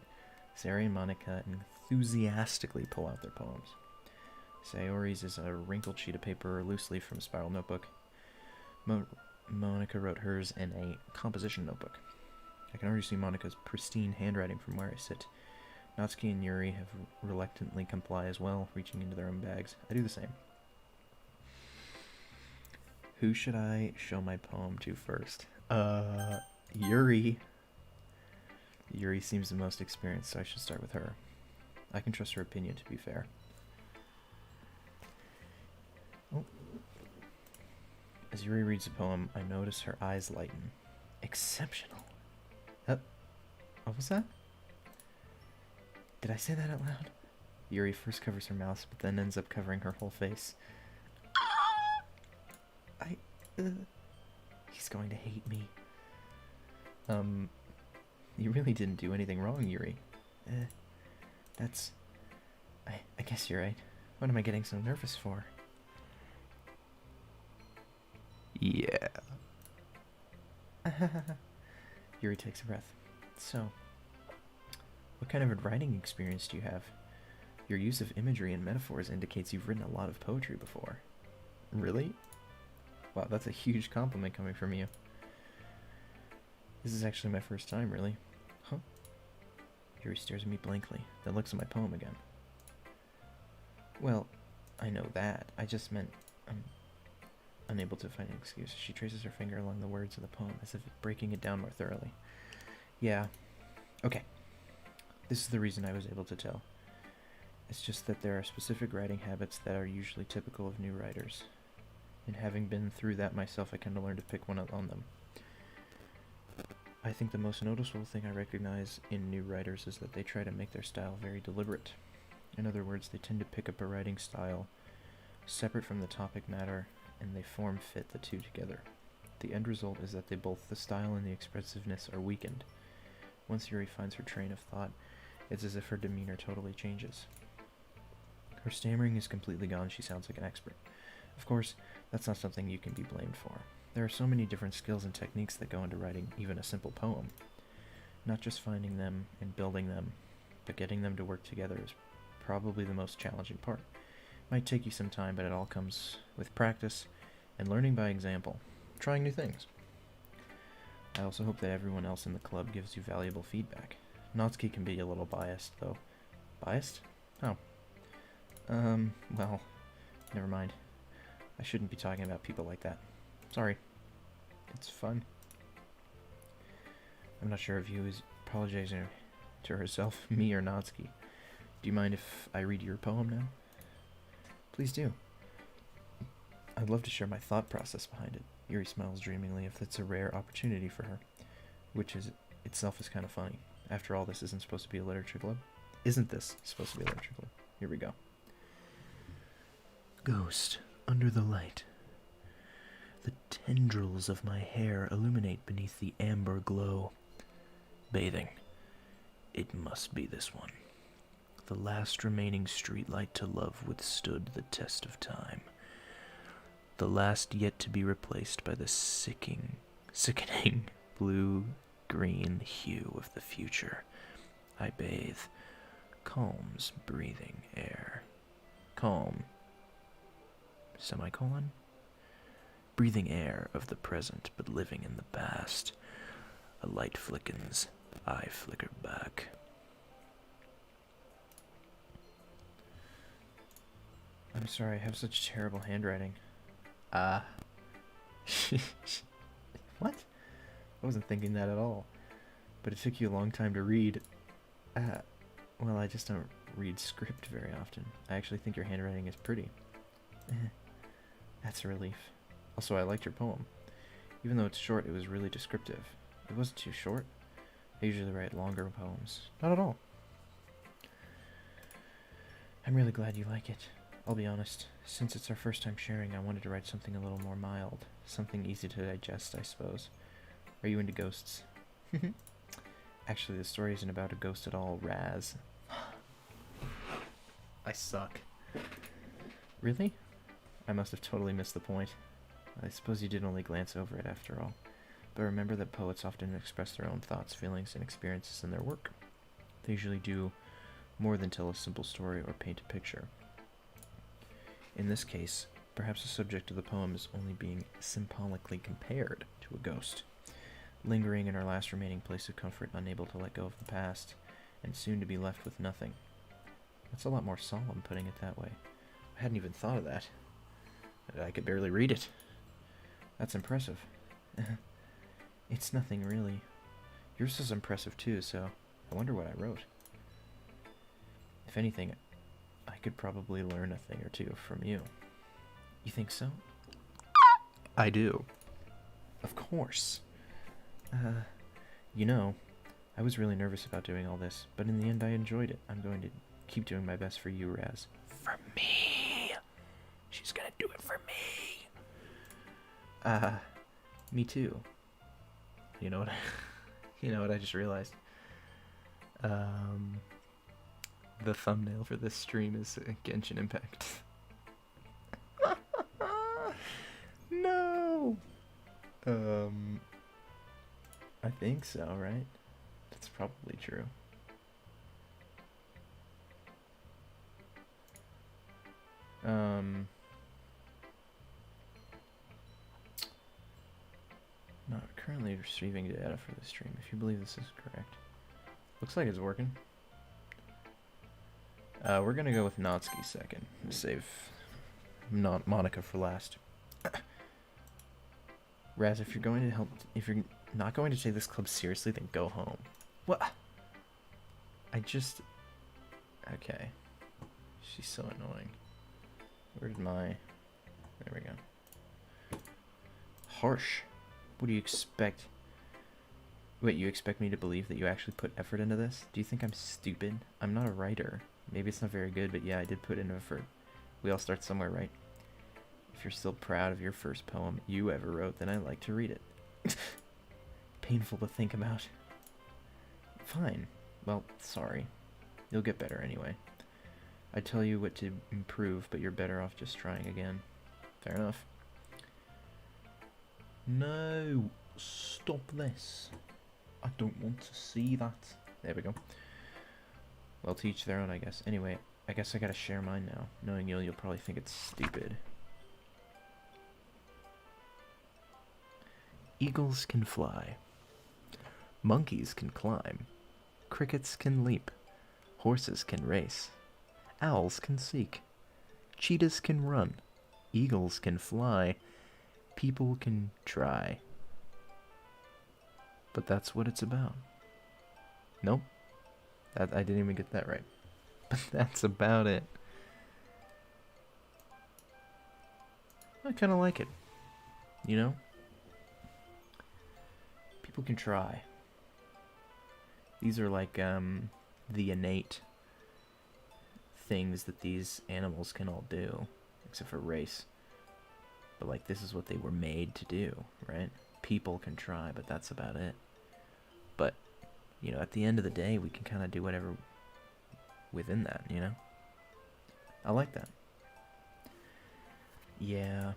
Sayori and Monica enthusiastically pull out their poems. Sayori's is a wrinkled sheet of paper loosely from a spiral notebook. Monica wrote hers in a composition notebook. I can already see Monica's pristine handwriting from where I sit. Natsuki and Yuri have reluctantly comply as well, reaching into their own bags. I do the same. Who should I show my poem to first? Yuri. Yuri seems the most experienced, so I should start with her. I can trust her opinion, to be fair. Oh. As Yuri reads the poem, I notice her eyes lighten. Exceptional. What was that? Did I say that out loud? Yuri first covers her mouth, but then ends up covering her whole face. He's going to hate me. You really didn't do anything wrong, Yuri. I guess you're right. What am I getting so nervous for? Yeah. Yuri takes a breath. So, what kind of writing experience do you have? Your use of imagery and metaphors indicates you've written a lot of poetry before. Really? Wow, that's a huge compliment coming from you. This is actually my first time, really. Huh? Yuri stares at me blankly, then looks at my poem again. Well, I know that. I just meant I'm unable to find an excuse. She traces her finger along the words of the poem, as if breaking it down more thoroughly. Yeah. Okay. This is the reason I was able to tell. It's just that there are specific writing habits that are usually typical of new writers. And having been through that myself, I kind of learned to pick one up on them. I think the most noticeable thing I recognize in new writers is that they try to make their style very deliberate. In other words, they tend to pick up a writing style separate from the topic matter, and they form fit the two together. The end result is that both the style and the expressiveness are weakened. Once Yuri finds her train of thought, it's as if her demeanor totally changes. Her stammering is completely gone. She sounds like an expert. Of course, that's not something you can be blamed for. There are so many different skills and techniques that go into writing even a simple poem. Not just finding them and building them, but getting them to work together is probably the most challenging part. It might take you some time, but it all comes with practice and learning by example, trying new things. I also hope that everyone else in the club gives you valuable feedback. Natsuki can be a little biased, though. Biased? Oh. Well, never mind. I shouldn't be talking about people like that. Sorry. It's fun. I'm not sure if Yu is apologizing to herself, me, or Natsuki. Do you mind if I read your poem now? Please do. I'd love to share my thought process behind it. Yuri smiles dreamingly if it's a rare opportunity for her, which is itself is kind of funny. After all, this isn't supposed to be a literature club. Isn't this supposed to be a literature club? Here we go. Ghost, under the light. The tendrils of my hair illuminate beneath the amber glow. Bathing. It must be this one. The last remaining streetlight to love withstood the test of time. The last yet to be replaced by the sickening blue-green hue of the future. I bathe. Calms breathing air. Calm. Semicolon? Breathing air of the present, but living in the past. A light flickens. I flicker back. I'm sorry, I have such terrible handwriting. What? I wasn't thinking that at all. But it took you a long time to read. Well, I just don't read script very often. I actually think your handwriting is pretty. That's a relief. Also, I liked your poem. Even though it's short, it was really descriptive. It wasn't too short. I usually write longer poems. Not at all. I'm really glad you like it. I'll be honest, since it's our first time sharing, I wanted to write something a little more mild. Something easy to digest, I suppose. Are you into ghosts? Actually, the story isn't about a ghost at all, Raz. I suck. Really? I must have totally missed the point. I suppose you did only glance over it after all. But remember that poets often express their own thoughts, feelings, and experiences in their work. They usually do more than tell a simple story or paint a picture. In this case, perhaps the subject of the poem is only being symbolically compared to a ghost, lingering in our last remaining place of comfort, unable to let go of the past, and soon to be left with nothing. That's a lot more solemn, putting it that way. I hadn't even thought of that. I could barely read it. That's impressive. It's nothing, really. Yours is impressive, too, so I wonder what I wrote. If anything, I could probably learn a thing or two from you. You think so? I do. Of course. You know, I was really nervous about doing all this, but in the end I enjoyed it. I'm going to Keep doing my best for you, Raz. For me! She's gonna do it for me! Me too. You know what? You know what I just realized? The thumbnail for this stream is Genshin Impact. No! I think so, right? That's probably true. Not currently receiving data for the stream, if you believe this is correct. Looks like it's working. We're gonna go with Natsuki second. Save Monica for last. Raz, if you're not going to take this club seriously, then go home. What? Okay. She's so annoying. Where's my... There we go. Harsh. What do you expect? Wait, you expect me to believe that you actually put effort into this? Do you think I'm stupid? I'm not a writer. Maybe it's not very good, but yeah, I did put in effort. We all start somewhere, right? If you're still proud of your first poem you ever wrote, then I'd like to read it. Painful to think about. Fine. Well, sorry. You'll get better anyway. I tell you what to improve, but you're better off just trying again. Fair enough. No! Stop this. I don't want to see that. There we go. Well, to each their own, I guess. Anyway, I guess I gotta share mine now. Knowing you'll probably think it's stupid. Eagles can fly. Monkeys can climb. Crickets can leap. Horses can race. Owls can seek. Cheetahs can run. Eagles can fly. People can try. But that's what it's about. Nope. I didn't even get that right. But that's about it. I kind of like it. You know? People can try. These are like the innate things that these animals can all do, except for race. But like this is what they were made to do, right? People can try, but that's about it. But you know, at the end of the day, we can kind of do whatever within that, you know? I like that. Yeah,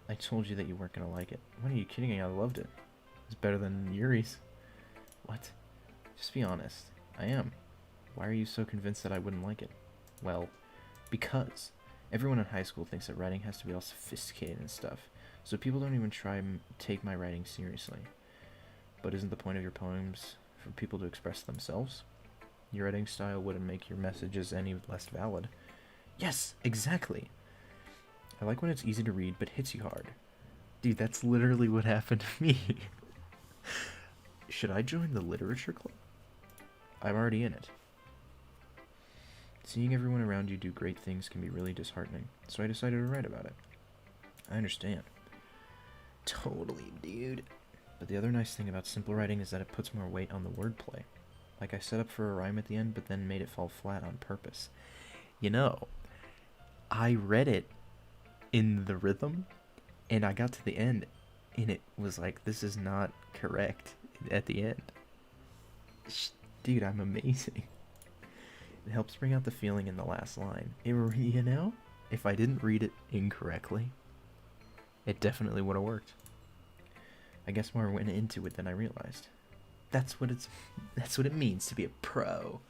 I told you that you weren't gonna like it. What are you kidding me? I loved it. It's better than Yuri's. What? Just be honest. I am. Why are you so convinced that I wouldn't like it? Well, because everyone in high school thinks that writing has to be all sophisticated and stuff, so people don't even try and take my writing seriously. But isn't the point of your poems for people to express themselves? Your writing style wouldn't make your messages any less valid. Yes, exactly. I like when it's easy to read but hits you hard. Dude, that's literally what happened to me. Should I join the literature club? I'm already in it. Seeing everyone around you do great things can be really disheartening, so I decided to write about it. I understand. Totally, dude. But the other nice thing about simple writing is that it puts more weight on the wordplay. Like I set up for a rhyme at the end, but then made it fall flat on purpose. You know, I read it in the rhythm, and I got to the end, and it was like, this is not correct at the end. Dude, I'm amazing. It helps bring out the feeling in the last line. You know, if I didn't read it incorrectly, it definitely would have worked. I guess more went into it than I realized. That's what it means to be a pro.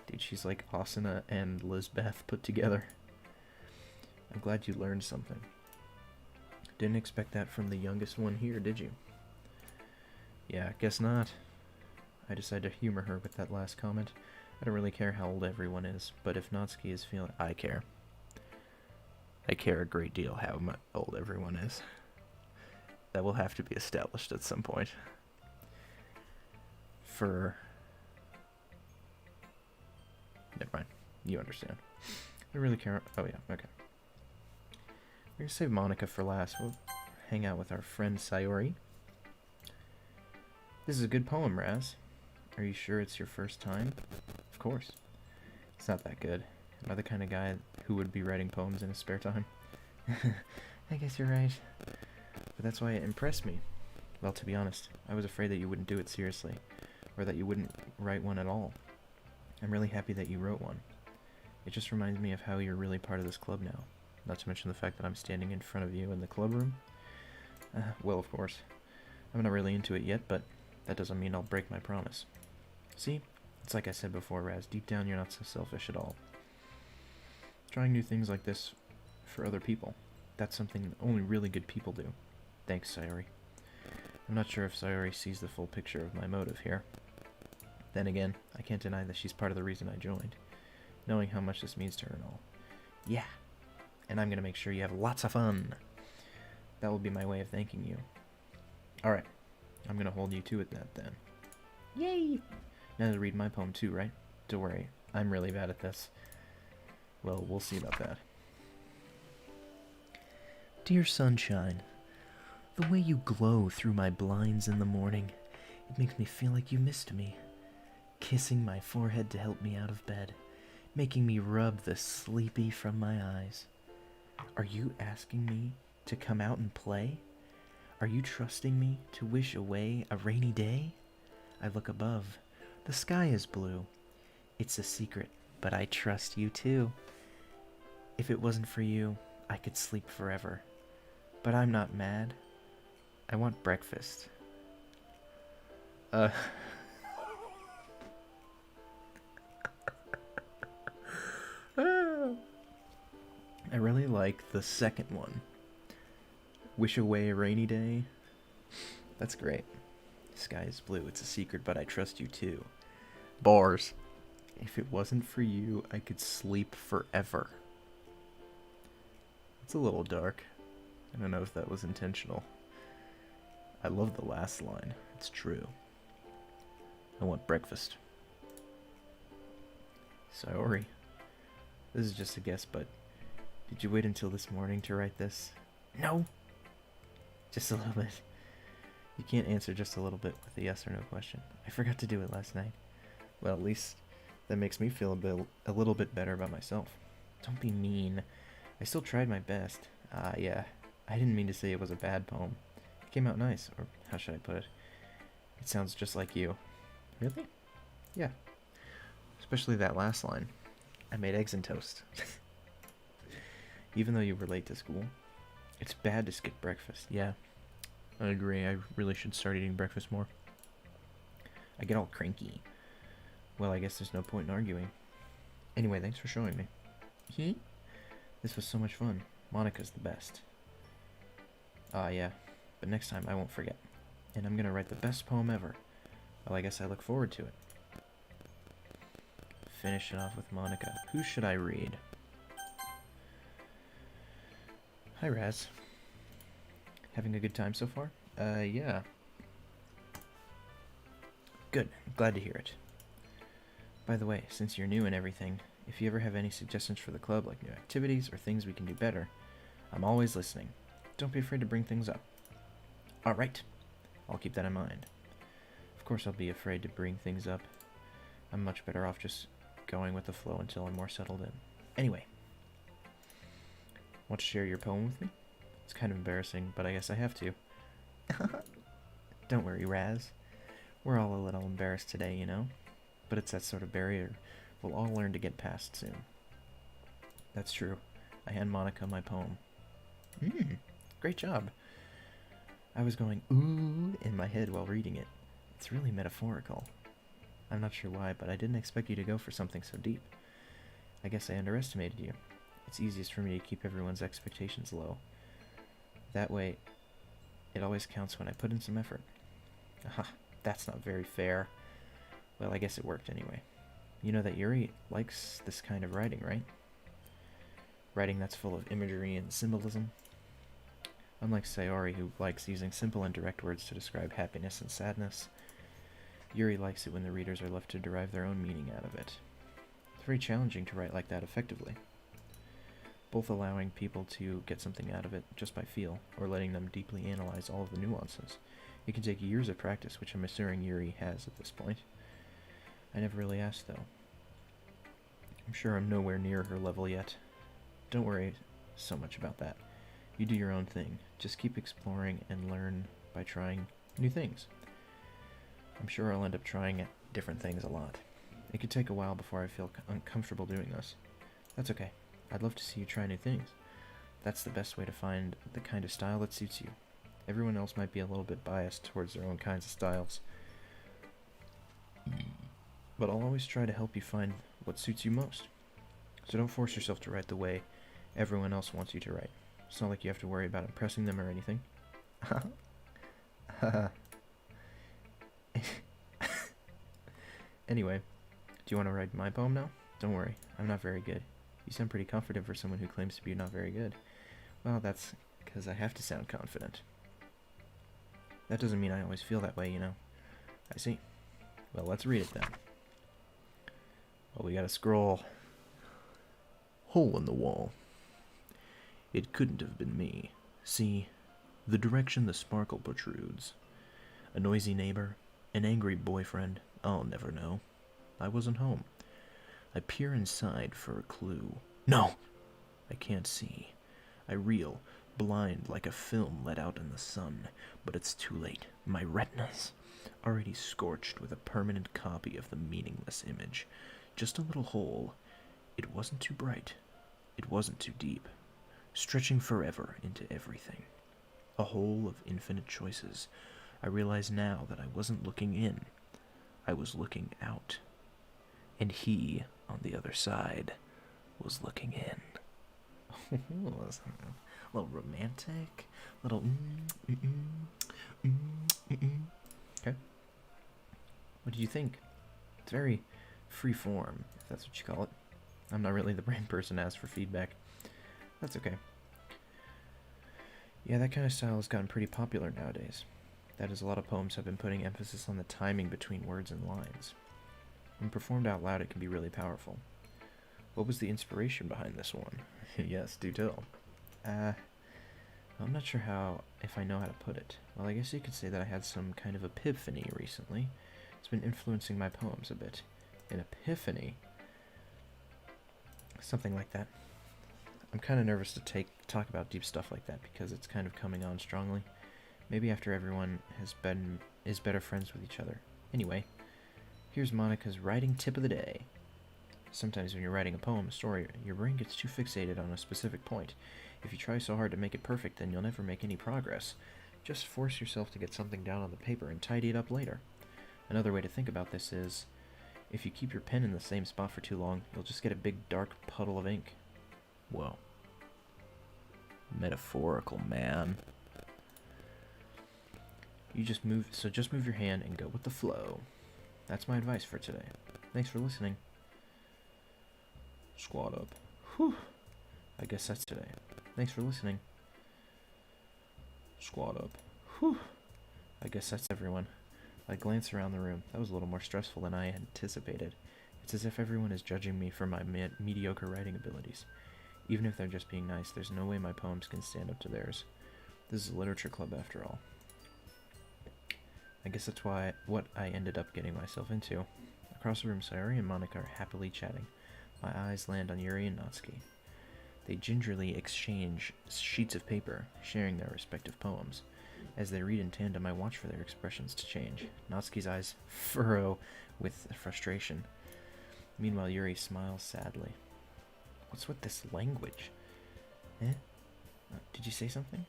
Dude, she's like Asuna and Lizbeth put together. I'm glad you learned something. Didn't expect that from the youngest one here, did you? Yeah, guess not. I decided to humor her with that last comment. I don't really care how old everyone is, but if Natsuki is feeling... I care. I care a great deal how old everyone is. That will have to be established at some point. Never mind. You understand. I don't really care... Oh yeah, okay. We're gonna save Monica for last. We'll hang out with our friend Sayori. This is a good poem, Raz. Are you sure it's your first time? Of course. It's not that good. Am I the kind of guy who would be writing poems in his spare time? I guess you're right. But that's why it impressed me. Well, to be honest, I was afraid that you wouldn't do it seriously, or that you wouldn't write one at all. I'm really happy that you wrote one. It just reminds me of how you're really part of this club now. Not to mention the fact that I'm standing in front of you in the club room. Well, of course. I'm not really into it yet, but that doesn't mean I'll break my promise. See? It's like I said before, Raz. Deep down, you're not so selfish at all. Trying new things like this for other people. That's something only really good people do. Thanks, Sayori. I'm not sure if Sayori sees the full picture of my motive here. Then again, I can't deny that she's part of the reason I joined. Knowing how much this means to her and all. Yeah. And I'm gonna make sure you have lots of fun. That will be my way of thanking you. Alright. I'm gonna hold you to it then. Yay! Now to read my poem too, right? Don't worry. I'm really bad at this. Well, we'll see about that. Dear sunshine, the way you glow through my blinds in the morning, it makes me feel like you missed me. Kissing my forehead to help me out of bed, making me rub the sleepy from my eyes. Are you asking me to come out and play? Are you trusting me to wish away a rainy day? I look above. The sky is blue. It's a secret, but I trust you too. If it wasn't for you, I could sleep forever. But I'm not mad. I want breakfast. I really like the second one. Wish away a rainy day. That's great. Sky is blue. It's a secret, but I trust you too. Bars. If it wasn't for you, I could sleep forever. It's a little dark. I don't know if that was intentional. I love the last line. It's true. I want breakfast. Sorry. This is just a guess, but did you wait until this morning to write this? No! Just a little bit. You can't answer just a little bit with a yes or no question. I forgot to do it last night. Well, at least that makes me feel a little bit better about myself. Don't be mean. I still tried my best. Yeah. I didn't mean to say it was a bad poem. It came out nice, or how should I put it? It sounds just like you. Really? Yeah. Especially that last line. I made eggs and toast. Even though you were late to school. It's bad to skip breakfast. Yeah. I agree. I really should start eating breakfast more. I get all cranky. Well, I guess there's no point in arguing. Anyway, thanks for showing me. This was so much fun. Monica's the best. Yeah. But next time I won't forget. And I'm gonna write the best poem ever. Well, I guess I look forward to it. Finish it off with Monica. Who should I read? Hi, Raz. Having a good time so far? Yeah. Good. Glad to hear it. By the way, since you're new and everything, if you ever have any suggestions for the club, like new activities or things we can do better, I'm always listening. Don't be afraid to bring things up. Alright. I'll keep that in mind. Of course I'll be afraid to bring things up. I'm much better off just going with the flow until I'm more settled in. Anyway. Want to share your poem with me? It's kind of embarrassing, but I guess I have to. Don't worry, Raz. We're all a little embarrassed today, you know? But it's that sort of barrier we'll all learn to get past soon. That's true. I hand Monica my poem. Great job. I was going ooh in my head while reading it. It's really metaphorical. I'm not sure why, but I didn't expect you to go for something so deep. I guess I underestimated you. It's easiest for me to keep everyone's expectations low. That way, it always counts when I put in some effort. Aha, that's not very fair. Well, I guess it worked anyway. You know that Yuri likes this kind of writing, right? Writing that's full of imagery and symbolism. Unlike Sayori, who likes using simple and direct words to describe happiness and sadness, Yuri likes it when the readers are left to derive their own meaning out of it. It's very challenging to write like that effectively. Both allowing people to get something out of it just by feel, or letting them deeply analyze all of the nuances. It can take years of practice, which I'm assuming Yuri has at this point. I never really asked, though. I'm sure I'm nowhere near her level yet. Don't worry so much about that. You do your own thing. Just keep exploring and learn by trying new things. I'm sure I'll end up trying different things a lot. It could take a while before I feel uncomfortable doing this. That's okay. I'd love to see you try new things. That's the best way to find the kind of style that suits you. Everyone else might be a little bit biased towards their own kinds of styles. But I'll always try to help you find what suits you most. So don't force yourself to write the way everyone else wants you to write. It's not like you have to worry about impressing them or anything. Anyway, do you want to write my poem now? Don't worry, I'm not very good. You sound pretty confident for someone who claims to be not very good. Well, that's because I have to sound confident. That doesn't mean I always feel that way, you know. I see. Well, let's read it then. Well, we gotta scroll. Hole in the wall. It couldn't have been me. See, the direction the sparkle protrudes. A noisy neighbor, an angry boyfriend, I'll never know. I wasn't home. I peer inside for a clue. No! I can't see. I reel, blind like a film let out in the sun, but it's too late. My retinas, already scorched with a permanent copy of the meaningless image. Just a little hole. It wasn't too bright. It wasn't too deep. Stretching forever into everything. A hole of infinite choices. I realize now that I wasn't looking in. I was looking out. And he, on the other side, was looking in. A little romantic. Little Okay. What did you think? It's very free form, if that's what you call it. I'm not really the brain person to ask for feedback. That's okay. Yeah, that kind of style has gotten pretty popular nowadays. That is, a lot of poems have been putting emphasis on the timing between words and lines. When performed out loud, it can be really powerful. What was the inspiration behind this one? Yes, do tell. I'm not sure if I know how to put it. Well, I guess you could say that I had some kind of epiphany recently. It's been influencing my poems a bit. An epiphany? Something like that. I'm kind of nervous to talk about deep stuff like that because it's kind of coming on strongly. Maybe after everyone is better friends with each other. Anyway, here's Monica's writing tip of the day. Sometimes when you're writing a poem, a story, your brain gets too fixated on a specific point. If you try so hard to make it perfect, then you'll never make any progress. Just force yourself to get something down on the paper and tidy it up later. Another way to think about this is, if you keep your pen in the same spot for too long, you'll just get a big dark puddle of ink. Whoa. Metaphorical, man. Just move your hand and go with the flow. That's my advice for today. Thanks for listening. Squat up. Whew. I guess that's today. Thanks for listening. Squat up. Whew. I guess that's everyone. I glance around the room. That was a little more stressful than I anticipated. It's as if everyone is judging me for my mediocre writing abilities. Even if they're just being nice, there's no way my poems can stand up to theirs. This is a literature club after all. I guess that's what I ended up getting myself into. Across the room, Sayori and Monica are happily chatting. My eyes land on Yuri and Natsuki. They gingerly exchange sheets of paper, sharing their respective poems. As they read in tandem, I watch for their expressions to change. Natsuki's eyes furrow with frustration. Meanwhile, Yuri smiles sadly. What's with this language? Eh? Did you say something?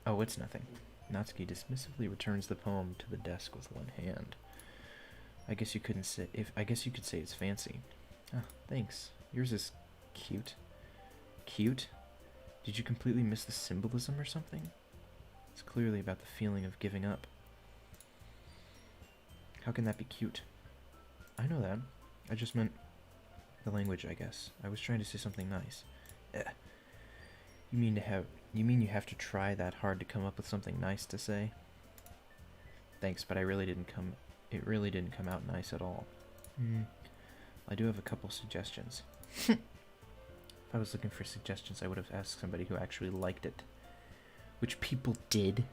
Oh, it's nothing. Natsuki dismissively returns the poem to the desk with one hand. I guess you could say it's fancy. Ah, thanks. Yours is cute. Cute? Did you completely miss the symbolism or something? It's clearly about the feeling of giving up. How can that be cute? I know that. I just meant the language, I guess. I was trying to say something nice. You mean you have to try that hard to come up with something nice to say? Thanks, but it really didn't come out nice at all. I do have a couple suggestions. If I was looking for suggestions, I would have asked somebody who actually liked it. Which people did,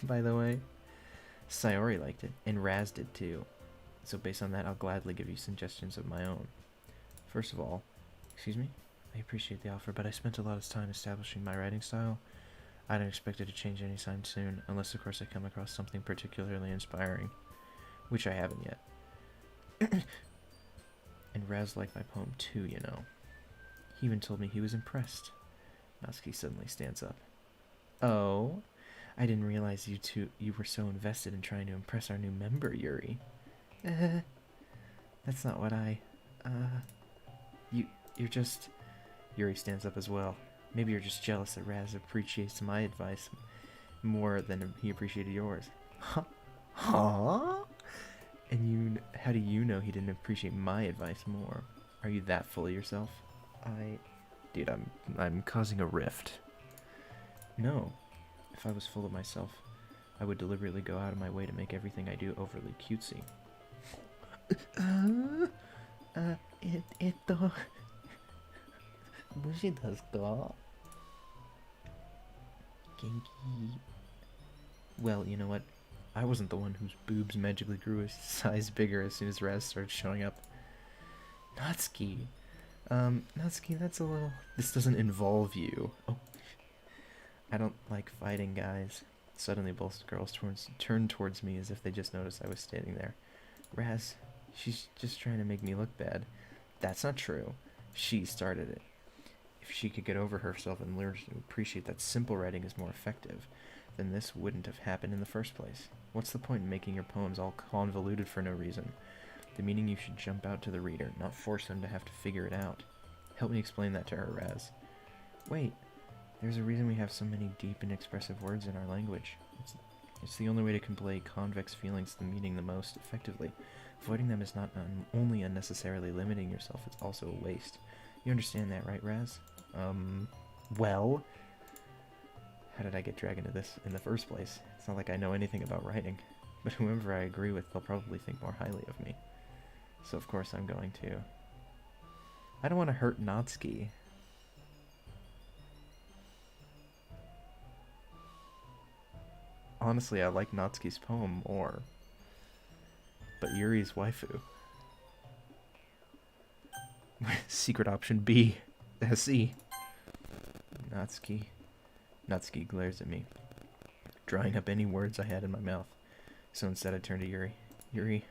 by the way. Sayori liked it, and Raz did too. So based on that, I'll gladly give you suggestions of my own. First of all, Excuse me? I appreciate the offer, but I spent a lot of time establishing my writing style. I don't expect it to change anytime soon, unless of course I come across something particularly inspiring. Which I haven't yet. And Raz liked my poem too, you know. He even told me he was impressed. Natsuki suddenly stands up. Oh? I didn't realize you were so invested in trying to impress our new member, Yuri. That's not what you're just... Yuri stands up as well. Maybe you're just jealous that Raz appreciates my advice more than he appreciated yours. Huh? And how do you know he didn't appreciate my advice more? Are you that full of yourself? Dude, I'm causing a rift. No. If I was full of myself, I would deliberately go out of my way to make everything I do overly cutesy. Genki. Well, you know what? I wasn't the one whose boobs magically grew a size bigger as soon as Raz started showing up. Natsuki. Natsuki, that's a little... This doesn't involve you. Oh. I don't like fighting, guys. Suddenly both girls turned towards me as if they just noticed I was standing there. Raz, she's just trying to make me look bad. That's not true. She started it. If she could get over herself and learn to appreciate that simple writing is more effective, then this wouldn't have happened in the first place. What's the point in making your poems all convoluted for no reason? The meaning you should jump out to the reader, not force them to have to figure it out. Help me explain that to her, Raz. Wait, there's a reason we have so many deep and expressive words in our language. It's the only way to convey convex feelings to the meaning the most effectively. Avoiding them is not only unnecessarily limiting yourself, it's also a waste. You understand that, right, Raz? Well... How did I get dragged into this in the first place? It's not like I know anything about writing. But whoever I agree with, they'll probably think more highly of me. So of course I'm going to. I don't want to hurt Natsuki. Honestly, I like Natsuki's poem more. But Yuri's waifu. Secret option B. C. Natsuki. Natsuki glares at me, drying up any words I had in my mouth. So instead I turn to Yuri. Yuri.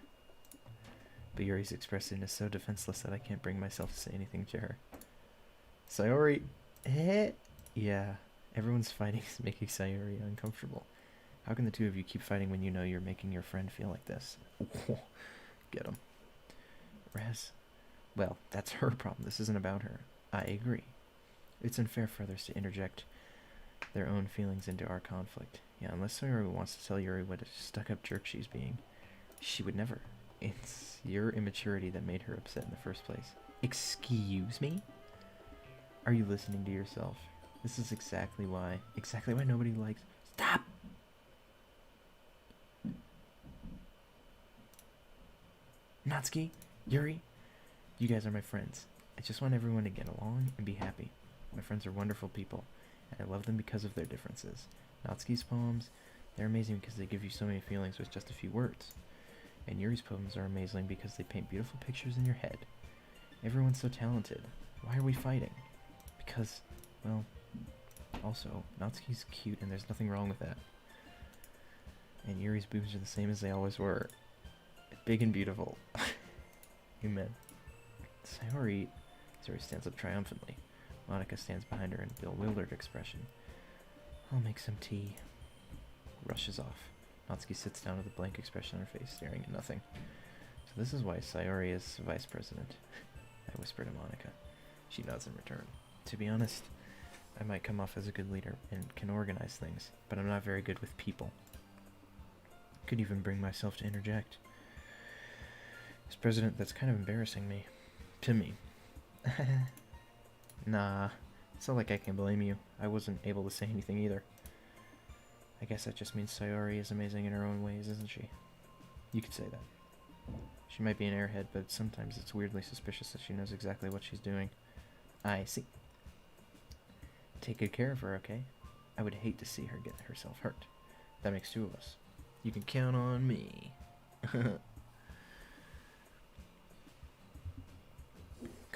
But Yuri's expression is so defenseless that I can't bring myself to say anything to her. Sayori. Yeah, everyone's fighting is making Sayori uncomfortable. How can the two of you keep fighting when you know you're making your friend feel like this? Get him. Raz. Well, that's her problem. This isn't about her. I agree. It's unfair for others to interject their own feelings into our conflict. Yeah, unless Sayori wants to tell Yuri what a stuck-up jerk she's being. She would never. It's your immaturity that made her upset in the first place. Excuse me? Are you listening to yourself? This is exactly why nobody likes... Stop! Natsuki, Yuri, you guys are my friends. I just want everyone to get along and be happy. My friends are wonderful people, and I love them because of their differences. Natsuki's poems, they're amazing because they give you so many feelings with just a few words. And Yuri's poems are amazing because they paint beautiful pictures in your head. Everyone's so talented. Why are we fighting? Because, well, also, Natsuki's cute and there's nothing wrong with that. And Yuri's boobs are the same as they always were. Big and beautiful. Amen. Sayori stands up triumphantly. Monica stands behind her in a bewildered expression. I'll make some tea. Rushes off. Natsuki sits down with a blank expression on her face, staring at nothing. So this is why Sayori is vice president. I whisper to Monica. She nods in return. To be honest, I might come off as a good leader and can organize things, but I'm not very good with people. Could even bring myself to interject. As president, that's kind of embarrassing me. To me. Nah, it's not like I can blame you. I wasn't able to say anything either. I guess that just means Sayori is amazing in her own ways, isn't she? You could say that. She might be an airhead, but sometimes it's weirdly suspicious that she knows exactly what she's doing. I see. Take good care of her, okay? I would hate to see her get herself hurt. That makes two of us. You can count on me.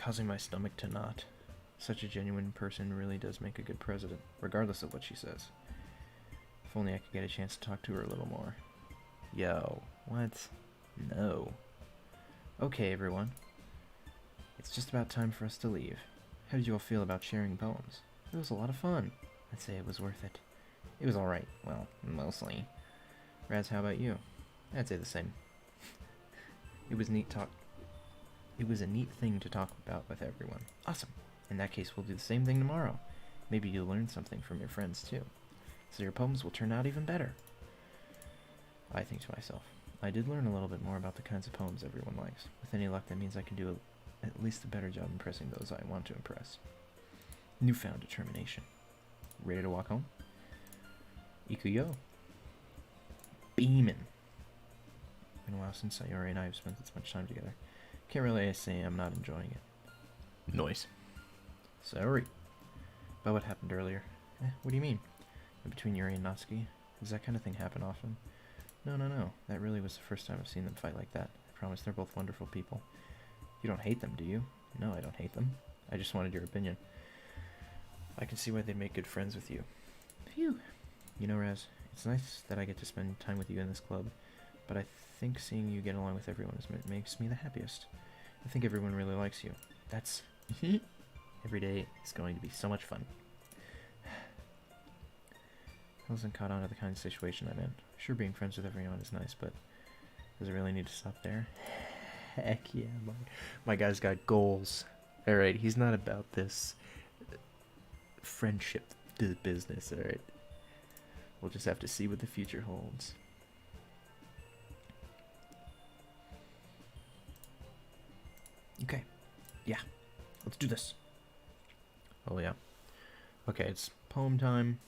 causing my stomach to knot. Such a genuine person really does make a good president, regardless of what she says. If only I could get a chance to talk to her a little more. Yo, what? No. Okay, everyone. It's just about time for us to leave. How did you all feel about sharing poems? It was a lot of fun. I'd say it was worth it. It was alright. Well, mostly. Raz, how about you? I'd say the same. It was a neat thing to talk about with everyone. Awesome. In that case, we'll do the same thing tomorrow. Maybe you'll learn something from your friends, too. So your poems will turn out even better. I think to myself, I did learn a little bit more about the kinds of poems everyone likes. With any luck, that means I can do at least a better job impressing those I want to impress. Newfound determination. Ready to walk home? Ikuyo. Beamin'. Been a while since Sayori and I have spent this much time together. Can't really say I'm not enjoying it. Noise. Sorry. About what happened earlier. What do you mean? Between Yuri and Natsuki? Does that kind of thing happen often? No. That really was the first time I've seen them fight like that. I promise they're both wonderful people. You don't hate them, do you? No, I don't hate them. I just wanted your opinion. I can see why they make good friends with you. Phew. You know, Raz, it's nice that I get to spend time with you in this club, but I think seeing you get along with everyone makes me the happiest. I think everyone really likes you. That's... Every day is going to be so much fun. I wasn't caught on to the kind of situation I'm in. Sure, being friends with everyone is nice, but does it really need to stop there? Heck yeah, my guy's got goals. Alright, he's not about this friendship business, alright? We'll just have to see what the future holds. Okay. Yeah. Let's do this. Oh yeah. Okay, it's poem time,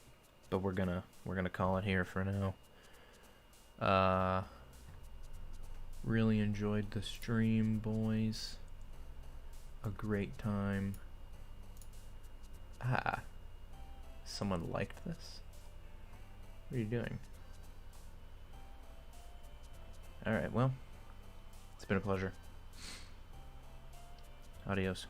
but we're gonna call it here for now. Really enjoyed the stream, boys. A great time. Someone liked this? What are you doing? Alright, well, it's been a pleasure. Adios.